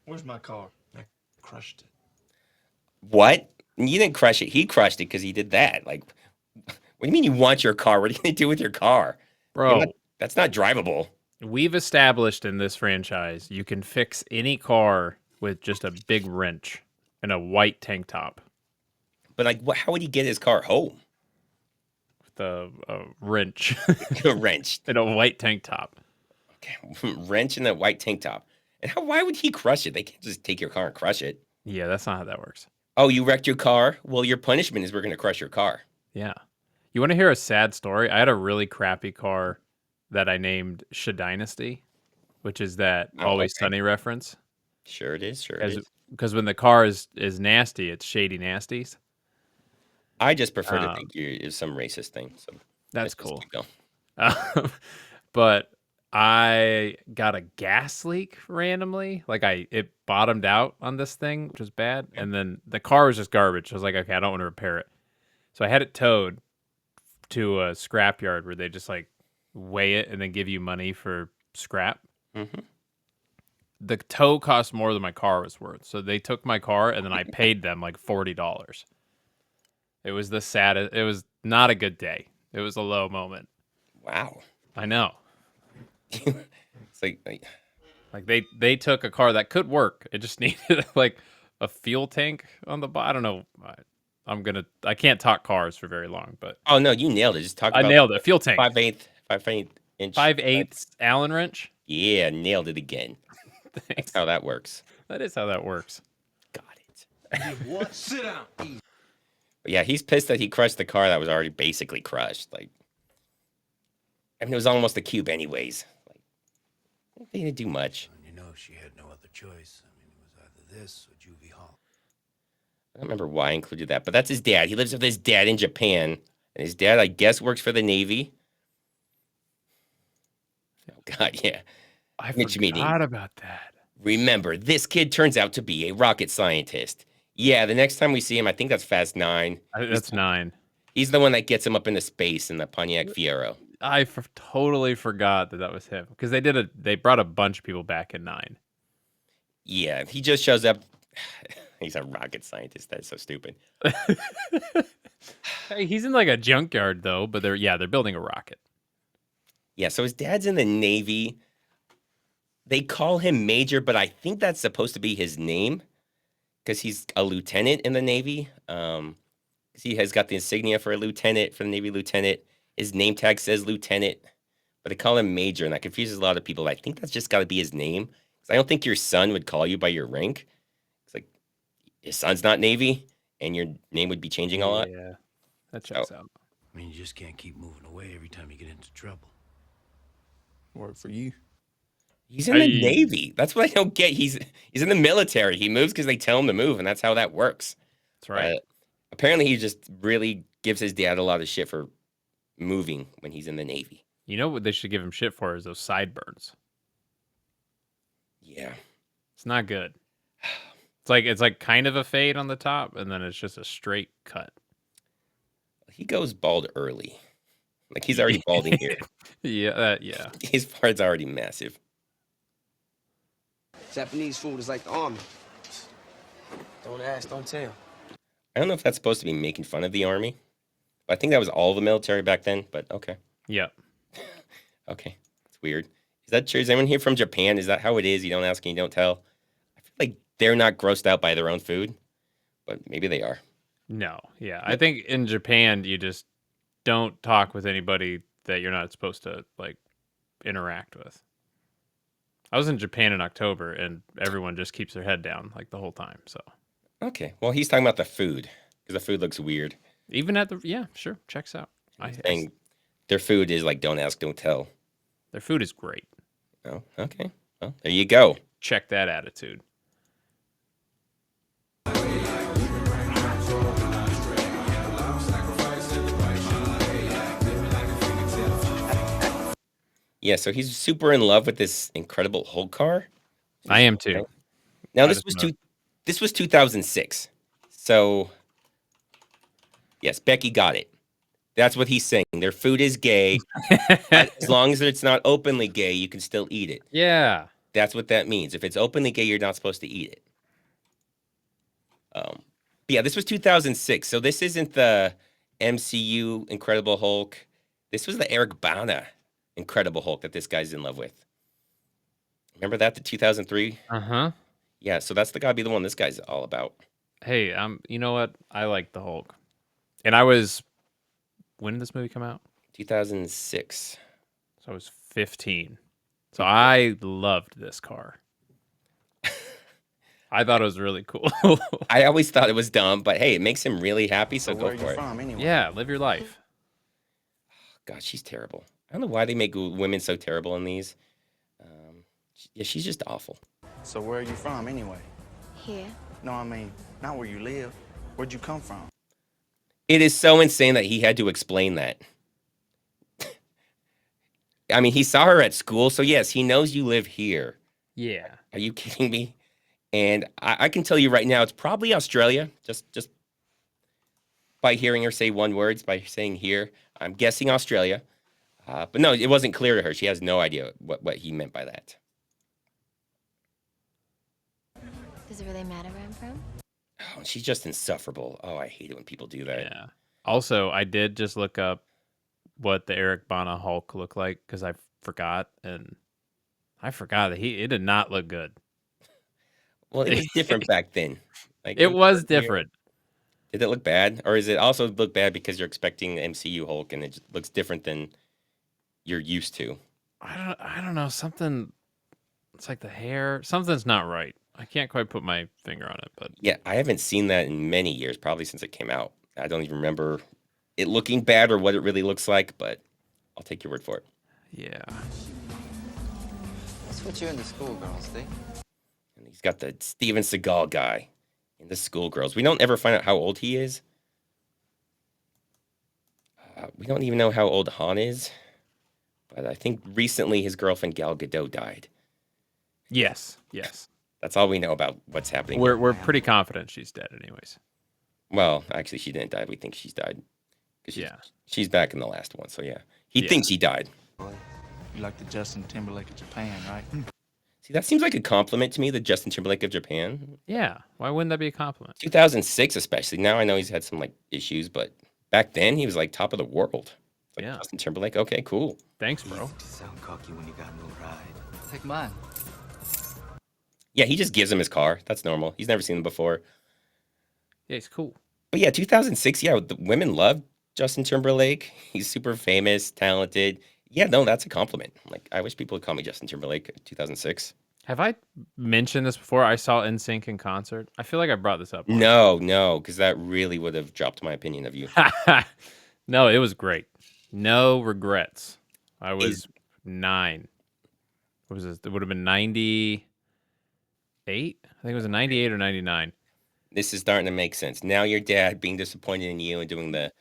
Where's my car? I crushed it. What? You didn't crush it. He crushed it because he did that. Like, what do you mean you want your car? What are you going to do with your car? Bro, that's not drivable. We've established in this franchise you can fix any car with just a big wrench and a white tank top. But like, how would he get his car home? With a wrench. A wrench. And a white tank top. Okay, wrench and a white tank top. And why would he crush it? They can't just take your car and crush it. Yeah, that's not how that works. Oh, you wrecked your car? Well, your punishment is we're going to crush your car. Yeah. You want to hear a sad story? I had a really crappy car that I named Dynasty, which is that Always Sunny reference. Sure it is. Sure it is. Because when the car is nasty, it's Shady Nasties. I just prefer to think you're some racist thing. So that's cool. But I got a gas leak randomly. Like it bottomed out on this thing, which was bad. And then the car was just garbage. I was like, okay, I don't want to repair it. So I had it towed to a scrapyard where they just like weigh it and then give you money for scrap. Mm-hmm. The tow cost more than my car was worth. So they took my car and then I paid them like $40. It was the saddest. It was not a good day. It was a low moment. Wow. I know. It's like they took a car that could work. It just needed like a fuel tank on the bottom. I don't know. I can't talk cars for very long, but oh no, you nailed it. Just talk about I nailed it. Fuel tank. 5/8 inch. 5/8 Allen wrench. Yeah, nailed it again. That's how that works. That is how that works. Got it. What? Sit down. But yeah, he's pissed that he crushed the car that was already basically crushed. Like, I mean, it was almost a cube anyways. Like, they didn't do much. You know, she had no other choice. I mean, it was either this or Juvie Hall. I don't remember why I included that, but that's his dad. He lives with his dad in Japan, and his dad, I guess, works for the Navy. Oh God, yeah. I forgot about that. Remember, this kid turns out to be a rocket scientist. Yeah, the next time we see him, I think that's Fast 9. That's 9. He's the one that gets him up into space in the Pontiac Fiero. I totally forgot that was him because they brought a bunch of people back in 9. Yeah, he just shows up. He's a rocket scientist. That's so stupid. Hey, he's in like a junkyard though, but they're building a rocket. Yeah, so his dad's in the Navy. They call him Major, but I think that's supposed to be his name because he's a lieutenant in the Navy. He has got the insignia for a lieutenant, for the Navy lieutenant. His name tag says lieutenant, but they call him Major, and that confuses a lot of people. I think that's just got to be his name because I don't think your son would call you by your rank. It's like his son's not Navy, and your name would be changing a lot. Yeah, that checks out. I mean, you just can't keep moving away every time you get into trouble. Work for you. He's in the Navy. That's what I don't get. He's in the military. He moves because they tell him to move, and that's how that works. That's right. Apparently, he just really gives his dad a lot of shit for moving when he's in the Navy. You know what they should give him shit for is those sideburns. Yeah. It's not good. It's like kind of a fade on the top, and then it's just a straight cut. He goes bald early. Like, he's already balding here. Yeah. His part's already massive. Japanese food is like the army. Don't ask, don't tell. I don't know if that's supposed to be making fun of the army. I think that was all the military back then, but okay. Yep. Okay. It's weird. Is that true? Is anyone here from Japan? Is that how it is? You don't ask and you don't tell? I feel like they're not grossed out by their own food, but maybe they are. No. Yeah. I think in Japan, you just don't talk with anybody that you're not supposed to, like, interact with. I was in Japan in October, and everyone just keeps their head down, like, the whole time, so. Okay. Well, he's talking about the food, because the food looks weird. Even at yeah, sure, checks out. And their food is like, don't ask, don't tell. Their food is great. Oh, okay. Well, there you go. Check that attitude. Yeah, so he's super in love with this Incredible Hulk car. I am too. Now I just wanna- this was 2006. So yes, Becky got it. That's what he's saying. Their food is gay. As long as it's not openly gay, you can still eat it. Yeah. That's what that means. If it's openly gay, you're not supposed to eat it. But yeah, this was 2006. So this isn't the MCU Incredible Hulk. This was the Eric Bana Incredible Hulk that this guy's in love with. Remember that, the 2003? Uh-huh. Yeah, so that's the gotta be the one this guy's all about. Hey, you know what? I like the Hulk. And I was when did this movie come out? 2006. So I was 15. So I loved this car. I thought it was really cool. I always thought it was dumb, but hey, it makes him really happy, so go for it. Anyway? Yeah, live your life. God, she's terrible. I don't know why they make women so terrible in these. Yeah, she's just awful. So where are you from anyway? Here. No, I mean, not where you live. Where'd you come from? It is so insane that he had to explain that. I mean, he saw her at school, so yes, he knows you live here. Yeah. Are you kidding me? And I can tell you right now, it's probably Australia. Just by hearing her say one word, by saying here, I'm guessing Australia. But no, it wasn't clear to her. She has no idea what he meant by that. Does it really matter where I'm from? Oh, she's just insufferable. Oh, I hate it when people do that. Yeah. Also, I did just look up what the Eric Bana Hulk looked like because I forgot, and I forgot that it did not look good. Well, it was different back then. Like It was different. Did it look bad, or is it also look bad because you're expecting the MCU Hulk and it just looks different than you're used to? I don't know. Something. It's like the hair. Something's not right. I can't quite put my finger on it, but Yeah, I haven't seen that in many years, probably since it came out. I don't even remember it looking bad or what it really looks like, but I'll take your word for it. yeah. What's with you and the schoolgirls, Steve? And he's got the Steven Seagal guy in the Schoolgirls. We don't ever find out how old he is. We don't even know how old Han is, but I think recently his girlfriend Gal Gadot died. Yes. Yes. That's all we know about what's happening. We're pretty confident she's dead, anyways. Well, actually, she didn't die. We think she's died. Yeah. She's back in the last one, so yeah. He Yeah. thinks he died. You like the Justin Timberlake of Japan, right? See, that seems like a compliment to me, the Justin Timberlake of Japan. Yeah. Why wouldn't that be a compliment? 2006, especially. Now I know he's had some like issues, but back then he was like top of the world. Like Yeah. Justin Timberlake. Okay, cool. Thanks, bro. You sound cocky when you got no ride. Take mine. Yeah, he just gives him his car. That's normal. He's never seen him before. Yeah, he's cool. But yeah, 2006. Yeah, the women love Justin Timberlake. He's super famous, talented. Yeah, no, that's a compliment. Like, I wish people would call me Justin Timberlake. 2006. Have I mentioned this before? I saw NSYNC in concert. I feel like I brought this up. once. No, because that really would have dropped my opinion of you. No, it was great. No regrets. I was 9. What was this? It would have been 98? I think it was a 98 or 99. This is starting to make sense. Now your dad being disappointed in you and doing the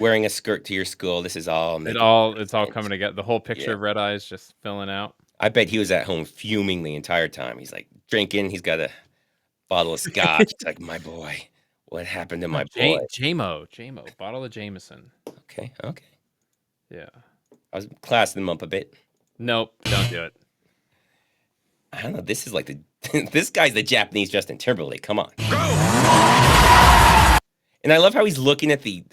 wearing a skirt to your school. This is all making It's all coming together. The whole picture Yeah. of Red Eyes just filling out. I bet he was at home fuming the entire time. He's like drinking. He's got a bottle of scotch. It's like, my boy, what happened to my boy? JMO, bottle of Jameson. Okay. Yeah. I was classing him up a bit. Nope, don't do it. I don't know. This is like this guy's the Japanese Justin Timberlake. Come on. And I love how he's looking at the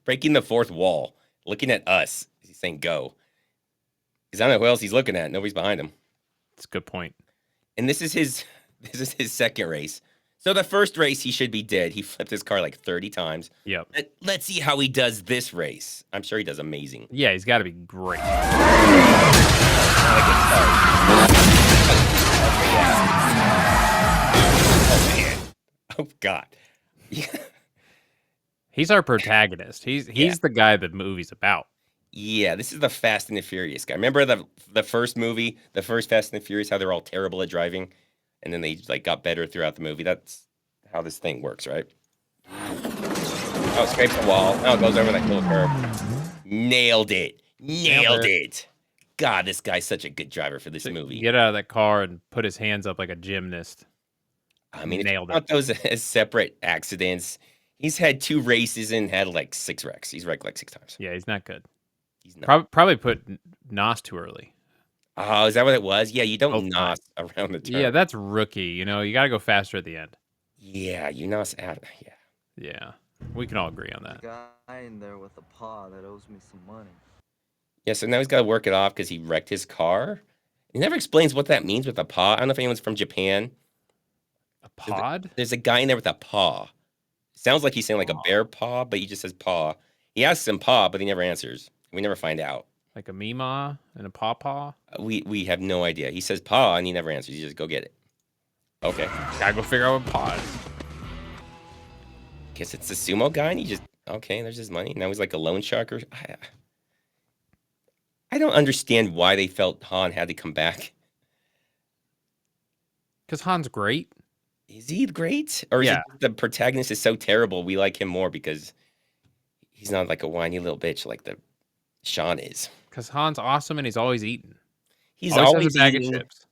breaking the fourth wall, looking at us. He's saying go. Because I don't know who else he's looking at. Nobody's behind him. That's a good point. And this is his second race. So the first race, he should be dead. He flipped his car like 30 times. Yep. Let's see how he does this race. I'm sure he does amazing. Yeah, he's got to be great. Oh, man. Oh, God. He's our protagonist. He's the guy the movie's about. Yeah, this is the Fast and the Furious guy. Remember the first movie, the first Fast and the Furious, how they're all terrible at driving, and then they like got better throughout the movie. That's how this thing works, right? Oh, scrapes the wall. Oh, it goes over that little curb. Nailed it. Nailed it. God, this guy's such a good driver for this movie. Get out of that car and put his hands up like a gymnast. I mean, if you nailed want it. those as separate accidents, he's had 2 races and had like 6 wrecks. He's wrecked like 6 times. Yeah, he's not good. He's not. Probably put Nos too early. Oh, is that what it was? Yeah, you don't Both nos times. around the turn. Yeah, that's rookie. You know, you got to go faster at the end. Yeah, you nos out. Yeah. Yeah, we can all agree on that. Guy in there with a paw that owes me some money. Yeah, so now he's got to work it off because he wrecked his car. He never explains what that means with a paw. I don't know if anyone's from Japan. A pod? There's a guy in there with a paw. Sounds like he's saying like a bear paw, but he just says paw. He asks him paw, but he never answers. We never find out. Like a Mima and a pawpaw? We have no idea. He says paw and he never answers. He just go get it. Okay. Gotta go figure out what paw is. Guess it's the sumo guy and he just, okay, there's his money. Now he's like a loan shark or... I don't understand why they felt Han had to come back. Because Han's great. Is he great? Or is it the protagonist is so terrible we like him more because he's not like a whiny little bitch like the Sean is. Because Han's awesome and he's always eating. He's always has a bag eating. of chips.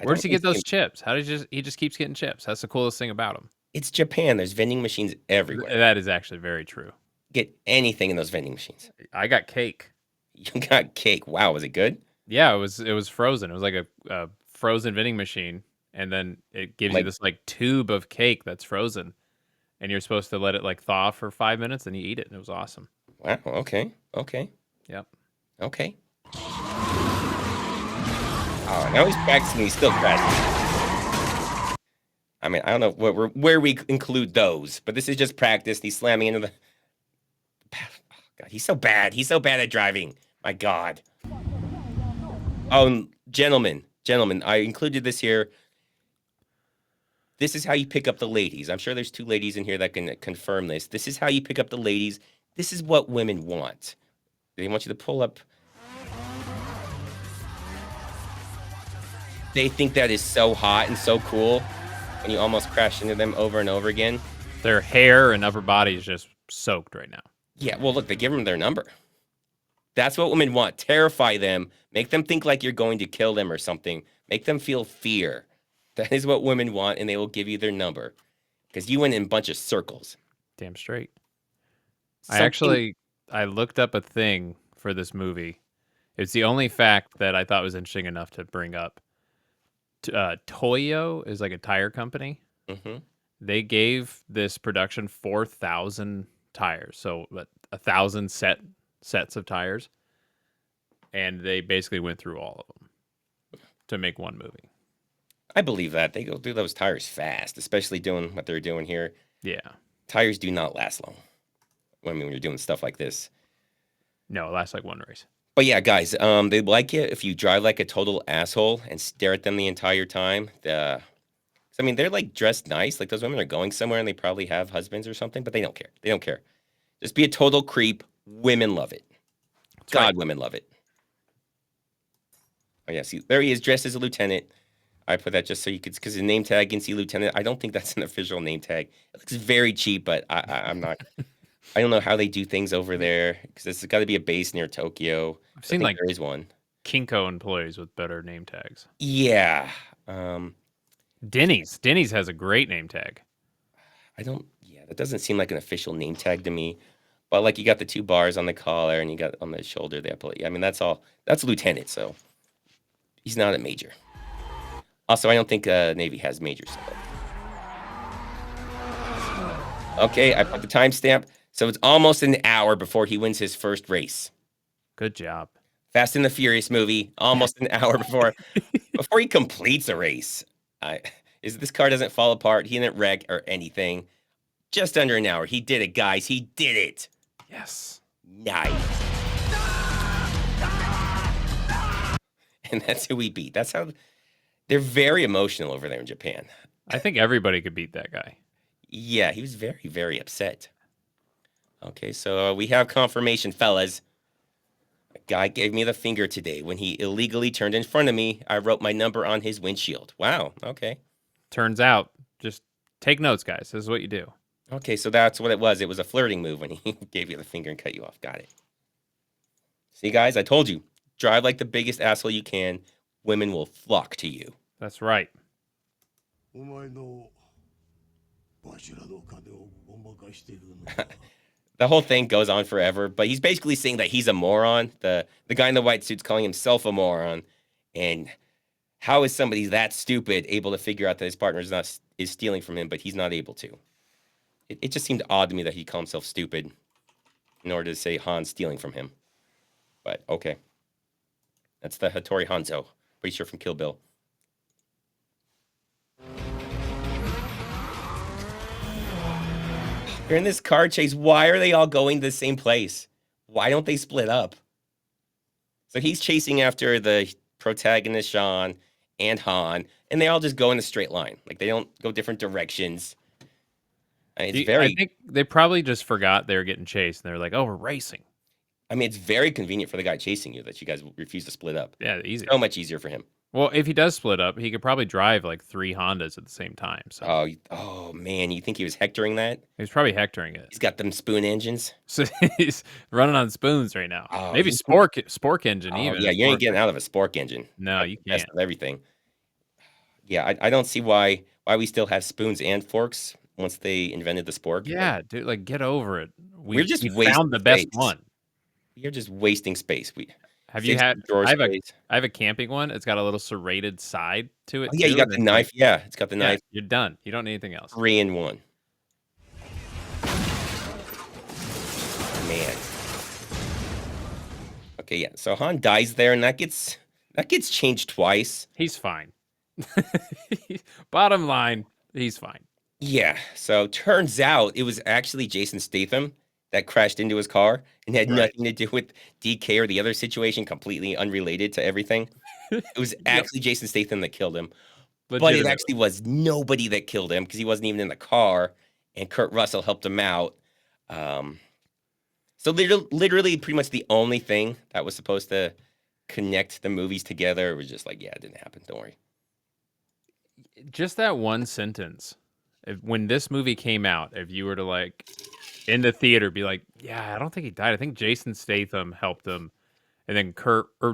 Where does he get those chips? How does he just keeps getting chips? That's the coolest thing about him. It's Japan. There's vending machines everywhere. That is actually very true. Get anything in those vending machines. I got cake. You got cake. Wow, was it good? Yeah, it was frozen. It was like a frozen vending machine, and then it gives you this like tube of cake that's frozen, and you're supposed to let it like thaw for 5 minutes, and you eat it, and it was awesome. Wow. Okay. Yep. Okay. Oh, now he's practicing. He's still practicing. I mean, I don't know where we include those, but this is just practice. He's slamming into the. Oh, God, he's so bad. He's so bad at driving. My God. Oh, gentlemen, I included this here. This is how you pick up the ladies. I'm sure there's 2 ladies in here that can confirm this. This is how you pick up the ladies. This is what women want. They want you to pull up. They think that is so hot and so cool when you almost crash into them over and over again. Their hair and upper body is just soaked right now. Yeah, well, look, they give them their number. That's what women want. Terrify them. Make them think like you're going to kill them or something. Make them feel fear. That is what women want, and they will give you their number. Because you went in a bunch of circles. Damn straight. I looked up a thing for this movie. It's the only fact that I thought was interesting enough to bring up. Toyo is like a tire company. Mm-hmm. They gave this production 4,000 tires, so 1,000 sets of tires, and they basically went through all of them to make one movie. I believe that. They go through those tires fast, especially doing what they're doing here. Yeah. Tires do not last long. I mean, when you're doing stuff like this. No, it lasts like one race. But yeah, guys, they like it if you drive like a total asshole and stare at them the entire time. I mean, they're like dressed nice. Like those women are going somewhere and they probably have husbands or something, but they don't care. They don't care. Just be a total creep. Women love it. That's God, right. women love it. Oh yeah, see, there he is dressed as a lieutenant. I put that just so you could, because his name tag, you can see lieutenant. I don't think that's an official name tag. It looks very cheap, but I'm not. I don't know how they do things over there because it's got to be a base near Tokyo. I've seen like there is one. Kinko employees with better name tags. Yeah. Denny's has a great name tag. Yeah, that doesn't seem like an official name tag to me. But like you got the 2 bars on the collar and you got on the shoulder the epaulette. I mean, that's all. That's lieutenant, so he's not a major. Also, I don't think Navy has majors. Okay, I put the timestamp. So it's almost an hour before he wins his first race. Good job. Fast and the Furious movie, almost an hour before he completes a race. This car doesn't fall apart. He didn't wreck or anything. Just under an hour. He did it, guys. He did it. Yes. Nice. And that's who we beat. That's how they're very emotional over there in Japan. I think everybody could beat that guy. Yeah, he was very, very upset. Okay, so we have confirmation, fellas. A guy gave me the finger today. When he illegally turned in front of me, I wrote my number on his windshield. Wow, okay. Turns out, just take notes, guys. This is what you do. Okay, so that's what it was. It was a flirting move when he gave you the finger and cut you off. Got it. See, guys, I told you. drive like the biggest asshole you can. Women will flock to you. That's right. The whole thing goes on forever, but he's basically saying that he's a moron. The guy in the white suit's calling himself a moron, and how is somebody that stupid able to figure out that his partner is stealing from him, but he's not able to? It just seemed odd to me that he called himself stupid in order to say Han's stealing from him. But okay, that's the Hattori Hanzo. Pretty sure from Kill Bill. They're in this car chase. Why are they all going to the same place? Why don't they split up? So he's chasing after the protagonist, Sean, and Han, and they all just go in a straight line. Like, they don't go different directions. I think they probably just forgot they were getting chased, and they're like, oh, we're racing. I mean, it's very convenient for the guy chasing you that you guys refuse to split up. Yeah, easy. So much easier for him. Well, if he does split up, he could probably drive like 3 Hondas at the same time. So. Oh man, you think he was hectoring that? He was probably hectoring it. He's got them spoon engines. So he's running on spoons right now. Oh, maybe spork engine even. Yeah, you ain't getting out of a spork engine. No, you can't. Best of everything. Yeah, I don't see why we still have spoons and forks once they invented the spork. Yeah, dude, like get over it. We found the best one. You're just wasting space. Have you had? I have a camping one. It's got a little serrated side to it. Oh, yeah, you got the knife. Yeah, it's got the knife. You're done. You don't need anything else. 3 in 1. Man. Okay, yeah. So Han dies there, and that gets changed twice. He's fine. Bottom line, he's fine. Yeah. So turns out it was actually Jason Statham that crashed into his car and had nothing to do with DK or the other situation, completely unrelated to everything. It was actually Jason Statham that killed him. But it actually was nobody that killed him because he wasn't even in the car, and Kurt Russell helped him out. So literally pretty much the only thing that was supposed to connect the movies together was just like, yeah, it didn't happen. Don't worry. Just that one sentence. When this movie came out, if you were to like in the theater be like, yeah, I don't think he died. I think Jason Statham helped him, and then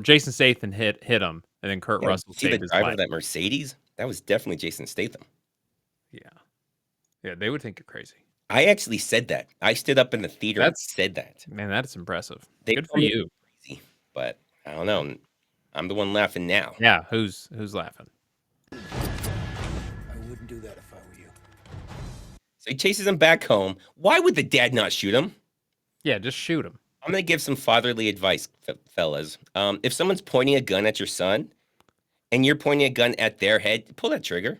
Jason Statham hit him, and then Kurt Russell saved his life. Driver of that Mercedes? That was definitely Jason Statham. Yeah, they would think you're crazy. I actually said that. I stood up in the theater and said that. Man, that's impressive. They Good for you. Crazy, but I don't know. I'm the one laughing now. Yeah, who's laughing? I wouldn't do that if I were you. So he chases him back home. Why would the dad not shoot him? Yeah, just shoot him. I'm going to give some fatherly advice, fellas. If someone's pointing a gun at your son and you're pointing a gun at their head, pull that trigger.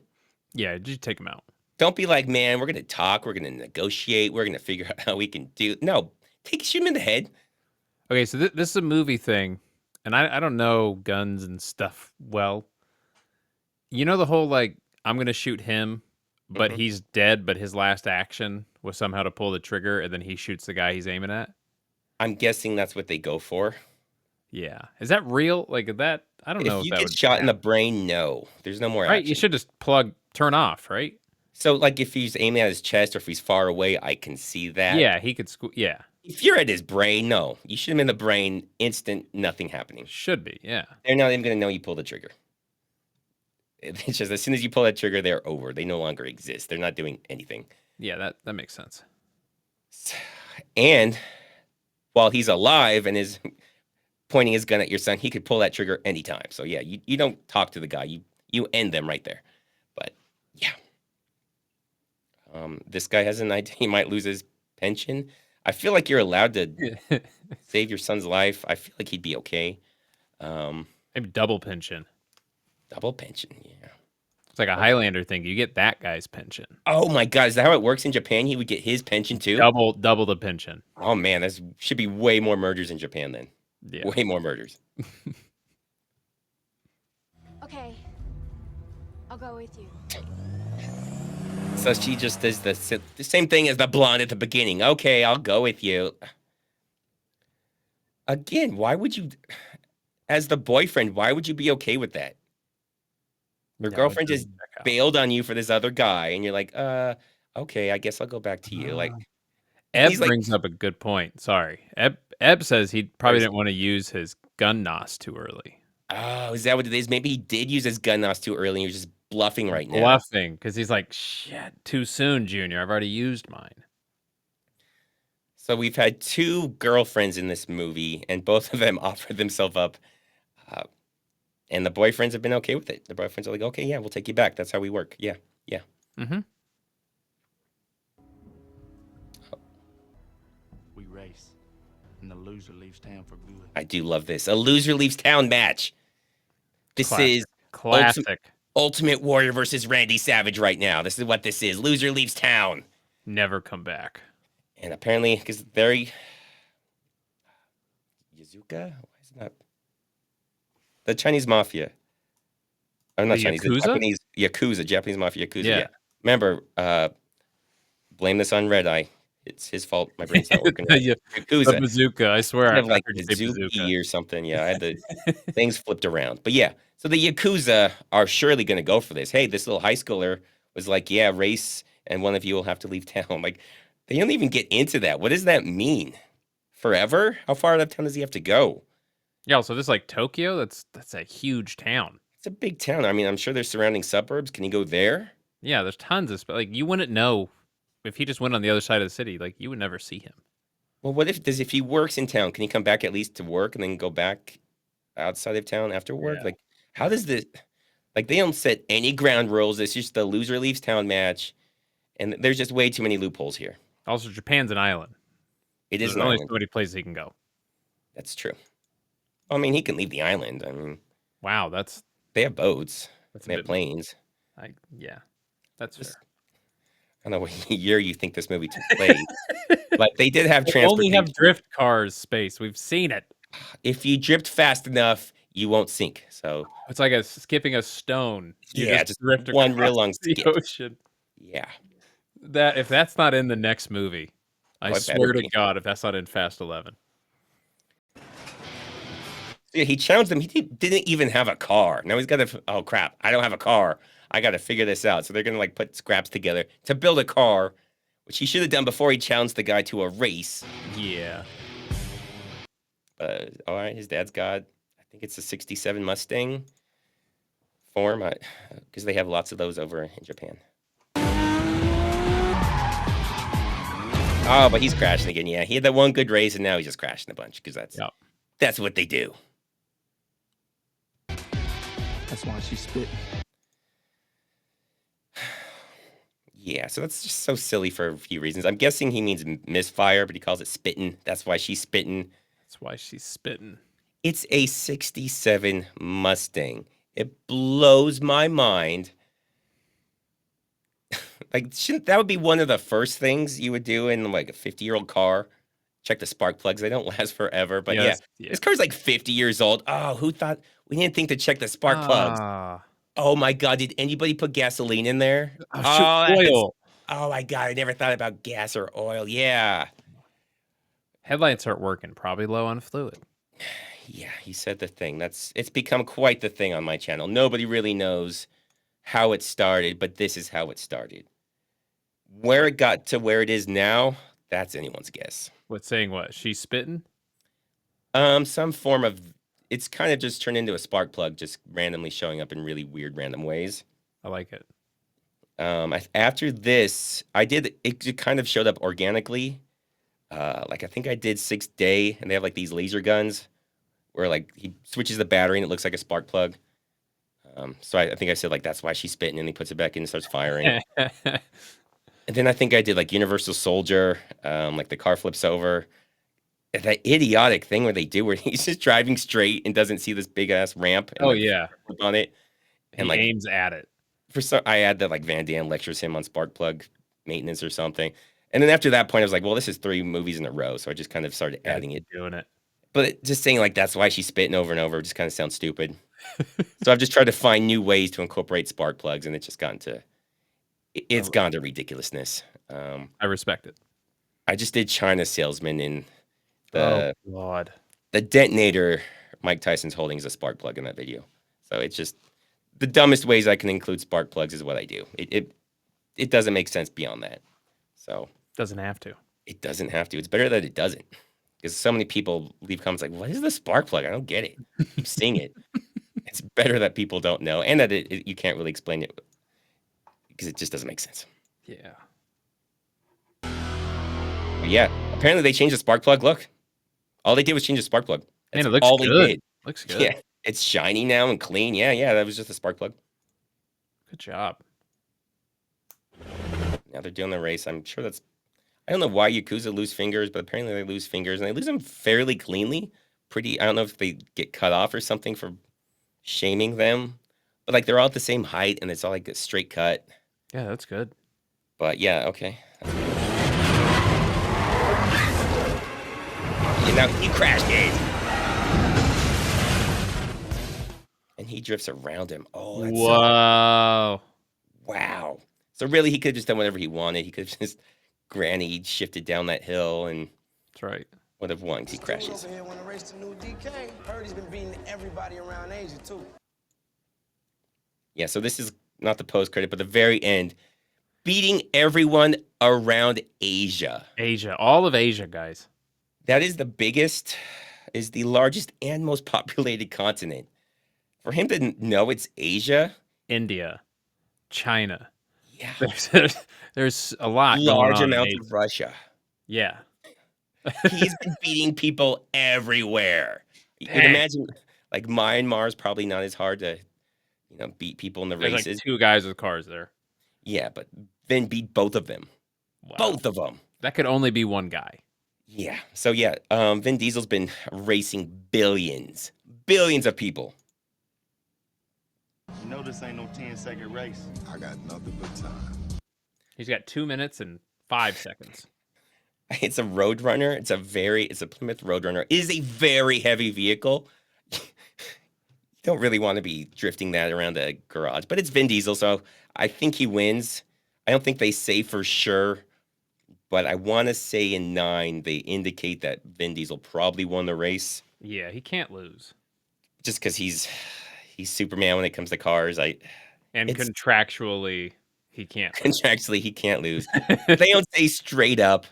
Yeah, just take him out. Don't be like, man, we're going to talk. We're going to negotiate. We're going to figure out how we can do. No, shoot him in the head. Okay, so this is a movie thing, and I don't know guns and stuff well. You know the whole, like, I'm going to shoot him, but he's dead, but his last action was somehow to pull the trigger, and then he shoots the guy he's aiming at? I'm guessing that's what they go for. Yeah. Is that real? Like, that, I don't know if if you that get shot in the brain, no. There's no more right, action. you should just turn off, right? So, like, if he's aiming at his chest or if he's far away, I can see that. Yeah, he could, yeah. If you're at his brain, no. You shoot him in the brain, instant, nothing happening. Should be, yeah. They're not even going to know you pulled the trigger. It's just as soon as you pull that trigger, they're over. They no longer exist. They're not doing anything. Yeah, that makes sense. And while he's alive and is pointing his gun at your son, he could pull that trigger anytime. So, yeah, you don't talk to the guy. You end them right there. But, yeah. This guy has an idea he might lose his pension. I feel like you're allowed to save your son's life. I feel like he'd be okay. Maybe double pension. Double pension, yeah. It's like a Highlander thing. You get that guy's pension. Oh my God, is that how it works in Japan? He would get his pension too? Double the pension. Oh man, that should be way more murders in Japan then. Yeah. Way more murders. Okay. I'll go with you. So she just does the same thing as the blonde at the beginning. Okay, I'll go with you. Again, why would you, as the boyfriend, why would you be okay with that? Your girlfriend just bailed on you for this other guy, and you're like, okay, I guess I'll go back to you. Like, Eb brings up a good point. Sorry. Eb says he probably didn't want to use his gun nos too early. Oh, is that what it is? Maybe he did use his gun nos too early and he was just bluffing right now. Bluffing, because he's like, shit, too soon, Junior. I've already used mine. So we've had 2 girlfriends in this movie, and both of them offered themselves up. And the boyfriends have been okay with it. The boyfriends are like, okay, yeah, we'll take you back. That's how we work. Yeah, yeah. Mm-hmm. We race, and the loser leaves town for good. I do love this. A loser leaves town match. This is classic. Ultimate Warrior versus Randy Savage right now. This is what this is. Loser leaves town. Never come back. And apparently, because they're Yazuka? Why is it not? The Chinese mafia. I'm not Chinese. The Japanese Yakuza. Japanese mafia Yakuza. Yeah. Remember, blame this on Red Eye. It's his fault. My brain's not working right. Yakuza. The bazooka. I swear. I have like bazooki or something. Yeah, I had the things flipped around. But yeah, so the Yakuza are surely going to go for this. Hey, this little high schooler was like, yeah, race, and one of you will have to leave town. Like, they don't even get into that. What does that mean? Forever? How far out of town does he have to go? Yeah, so this like Tokyo, that's a huge town. It's a big town. I mean, I'm sure there's surrounding suburbs. Can he go there? Yeah, there's tons of like you wouldn't know if he just went on the other side of the city. Like you would never see him. Well, what if he works in town? Can he come back at least to work and then go back outside of town after work? Yeah. Like, how does this? Like, they don't set any ground rules. It's just the loser leaves town match, and there's just way too many loopholes here. Also, Japan's an island. It is There's an only island. so many places he can go. That's true. I mean, he can leave the island. I mean, wow, they have boats. That's they have planes. Yeah, that's fair. I don't know what year you think this movie took place, but they did have They transportation. only have drift cars, Space. We've seen it. If you drift fast enough, you won't sink. So it's like skipping a stone. You just drift one across real long the skip. ocean. Yeah. That if that's not in the next movie, I it swear better to be. God, if that's not in Fast 11. Yeah, he challenged them. He didn't even have a car. Now he's got to. Oh crap! I don't have a car. I got to figure this out. So they're gonna like put scraps together to build a car, which he should have done before he challenged the guy to a race. Yeah. All right, his dad's got. I think it's a '67 Mustang form, because they have lots of those over in Japan. Oh, but he's crashing again. Yeah, he had that one good race, and now he's just crashing a bunch because that's what they do. That's why she's spitting. Yeah, so that's just so silly for a few reasons. I'm guessing he means misfire, but he calls it spitting. That's why she's spitting. That's why she's spitting. It's a '67 Mustang. It blows my mind. Like, shouldn't that would be one of the first things you would do in like a 50-year-old car? Check the spark plugs. They don't last forever. But yeah, this car's like 50 years old. Oh, who thought we didn't think to check the spark plugs? Oh my God, did anybody put gasoline in there? Oil. Oh my God, I never thought about gas or oil. Yeah. Headlights aren't working. Probably low on fluid. Yeah, he said the thing. It's become quite the thing on my channel. Nobody really knows how it started, but this is how it started. Where it got to where it is now, that's anyone's guess. Saying what? She's spitting? Some form of. It's kind of just turned into a spark plug, just randomly showing up in really weird, random ways. I like it. After this, it kind of showed up organically. Like I think I did 6th Day, and they have like these laser guns where like he switches the battery and it looks like a spark plug. So I think I said like that's why she's spitting, and he puts it back in and starts firing. And then I think I did like Universal Soldier, like the car flips over. That idiotic thing where they do where he's just driving straight and doesn't see this big ass ramp. And, flip on it, and he aims at it. I add that like Van Damme lectures him on spark plug maintenance or something. And then after that point, I was like, well, this is 3 movies in a row, so I just kind of started adding it, doing it. But just saying like that's why she's spitting over and over just kind of sounds stupid. So I've just tried to find new ways to incorporate spark plugs, and it's just gone to ridiculousness. I respect it. I just did China Salesman in oh God, the detonator Mike Tyson's holding is a spark plug in that video. So it's just the dumbest ways I can include spark plugs is what I do. It doesn't make sense beyond that. So doesn't have to. It doesn't have to. It's better that it doesn't. Because so many people leave comments like, "What is the spark plug? I don't get it." Keep seeing it. It's better that people don't know, and that you can't really explain it because it just doesn't make sense. Yeah. But yeah, apparently they changed the spark plug. Look, all they did was change the spark plug. That's Man, it looks all good. they did. Looks good. Yeah, it's shiny now and clean. Yeah, that was just a spark plug. Good job. Now they're doing the race. I'm sure that's. I don't know why Yakuza lose fingers, but apparently they lose fingers, and they lose them fairly cleanly. I don't know if they get cut off or something for shaming them, but like they're all at the same height, and it's all like a straight cut. Yeah, that's good. But yeah, okay. And now he crashed it. And he drifts around him. Oh, that's Whoa. Wow. So really, he could have just done whatever he wanted. He could have just granny shifted down that hill and that's right. Would have won because he crashes. Over here want to race the new DK. Heard he's been beating everybody around Asia too. Yeah, so this is not the post credit, but the very end, beating everyone around Asia. Asia, all of Asia, guys. That is the biggest, is the largest and most populated continent. For him to know it's Asia, India, China. Yeah, there's a lot. Large amounts of Russia. Yeah. He's been beating people everywhere. You can imagine, like, Myanmar's probably not as hard to, beat people in the races. Like 2 guys with cars there. Yeah, but then beat both of them. Wow. Both of them. That could only be one guy. Yeah. So, yeah, Vin Diesel's been racing billions of people. You know this ain't no 10-second race. I got nothing but time. He's got 2 minutes and 5 seconds. It's a Roadrunner. It's a Plymouth Roadrunner. It is a very heavy vehicle. You don't really want to be drifting that around a garage, but it's Vin Diesel, so I think he wins. I don't think they say for sure, but I want to say in 9, they indicate that Vin Diesel probably won the race. Yeah, he can't lose. Just because he's Superman when it comes to cars. Contractually, he can't lose. Contractually, he can't lose. They don't say straight up.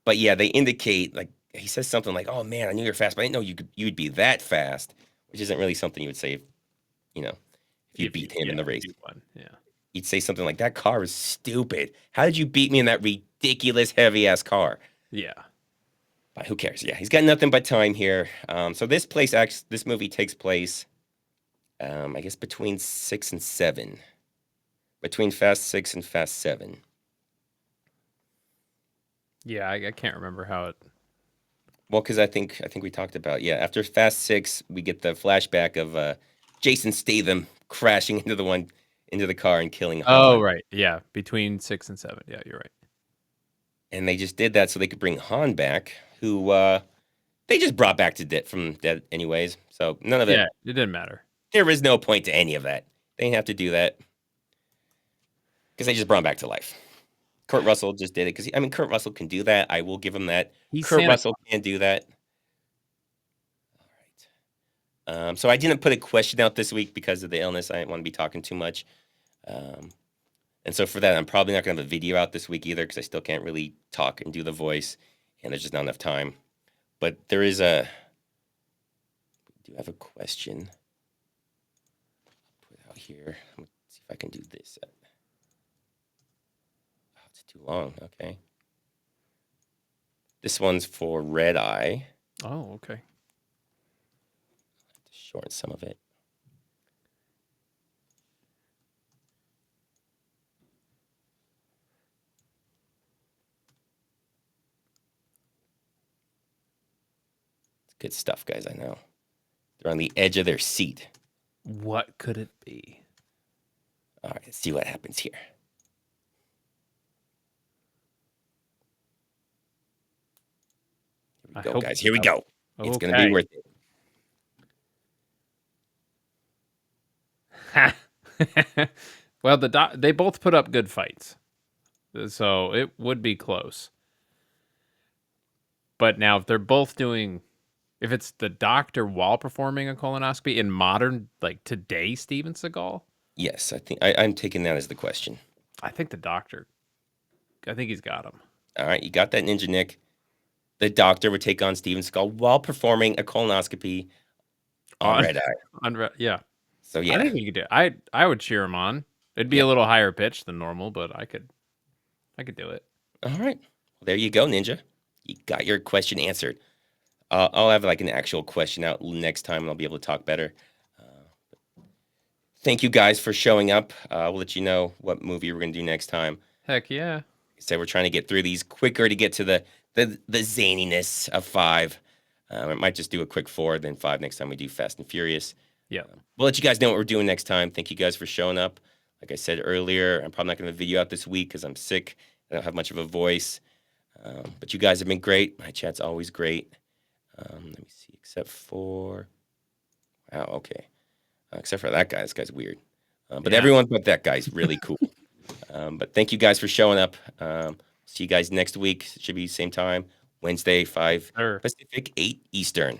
But yeah, they indicate, like, he says something like, "Oh man, I knew you were fast, but I didn't know you'd be that fast," which isn't really something you would say, if you beat him in the race. Yeah, you'd say something like, "That car was stupid. How did you beat me in that ridiculous heavy ass car?" Yeah, but who cares? Yeah, he's got nothing but time here. So this movie takes place, I guess between 6 and 7, between Fast 6 and Fast 7. Yeah, I can't remember how it. Well, because I think we talked about, after Fast 6, we get the flashback of Jason Statham crashing into the car and killing Han. Oh, right. Yeah, between 6 and 7. Yeah, you're right. And they just did that so they could bring Han back, who they just brought back from dead anyways. So none of it. Yeah, it didn't matter. There was no point to any of that. They didn't have to do that because they just brought him back to life. Kurt Russell just did it because, Kurt Russell can do that. I will give him that. Kurt Russell can do that. All right. So I didn't put a question out this week because of the illness. I didn't want to be talking too much. And so for that, I'm probably not going to have a video out this week either because I still can't really talk and do the voice. And there's just not enough time. But there is I do have a question. I'll put it out here. Let's see if I can do this. Too long. Okay. This one's for Red Eye. Oh, okay. Shorten some of it. It's good stuff, guys. I know. They're on the edge of their seat. What could it be? All right, let's see what happens here. Go, guys. Here we go. It's going to be worth it. Well, they both put up good fights, so it would be close. But now, if it's the doctor while performing a colonoscopy in modern, like today, Steven Seagal? Yes, I think I'm taking that as the question. I think the doctor. I think he's got him. All right, you got that, Ninja Nick. the doctor would take on Steven Skull while performing a colonoscopy on Red Eye. Yeah. So yeah, I think he could do it. I would cheer him on. It'd be a little higher pitched than normal, but I could do it. All right. Well, there you go, Ninja. You got your question answered. I'll have like an actual question out next time, and I'll be able to talk better. Thank you guys for showing up. We'll let you know what movie we're gonna do next time. Heck yeah. So we're trying to get through these quicker to get to the zaniness of 5. It might just do a quick 4, then 5 next time we do Fast and Furious. Yeah. We'll let you guys know what we're doing next time. Thank you guys for showing up. Like I said earlier, I'm probably not going to video out this week because I'm sick. I don't have much of a voice. But you guys have been great. My chat's always great. Let me see. Except for... Wow, okay. Except for that guy. This guy's weird. But everyone but that guy's really cool. But thank you guys for showing up. See you guys next week. It should be same time. Wednesday, 5 Pacific, 8 Eastern.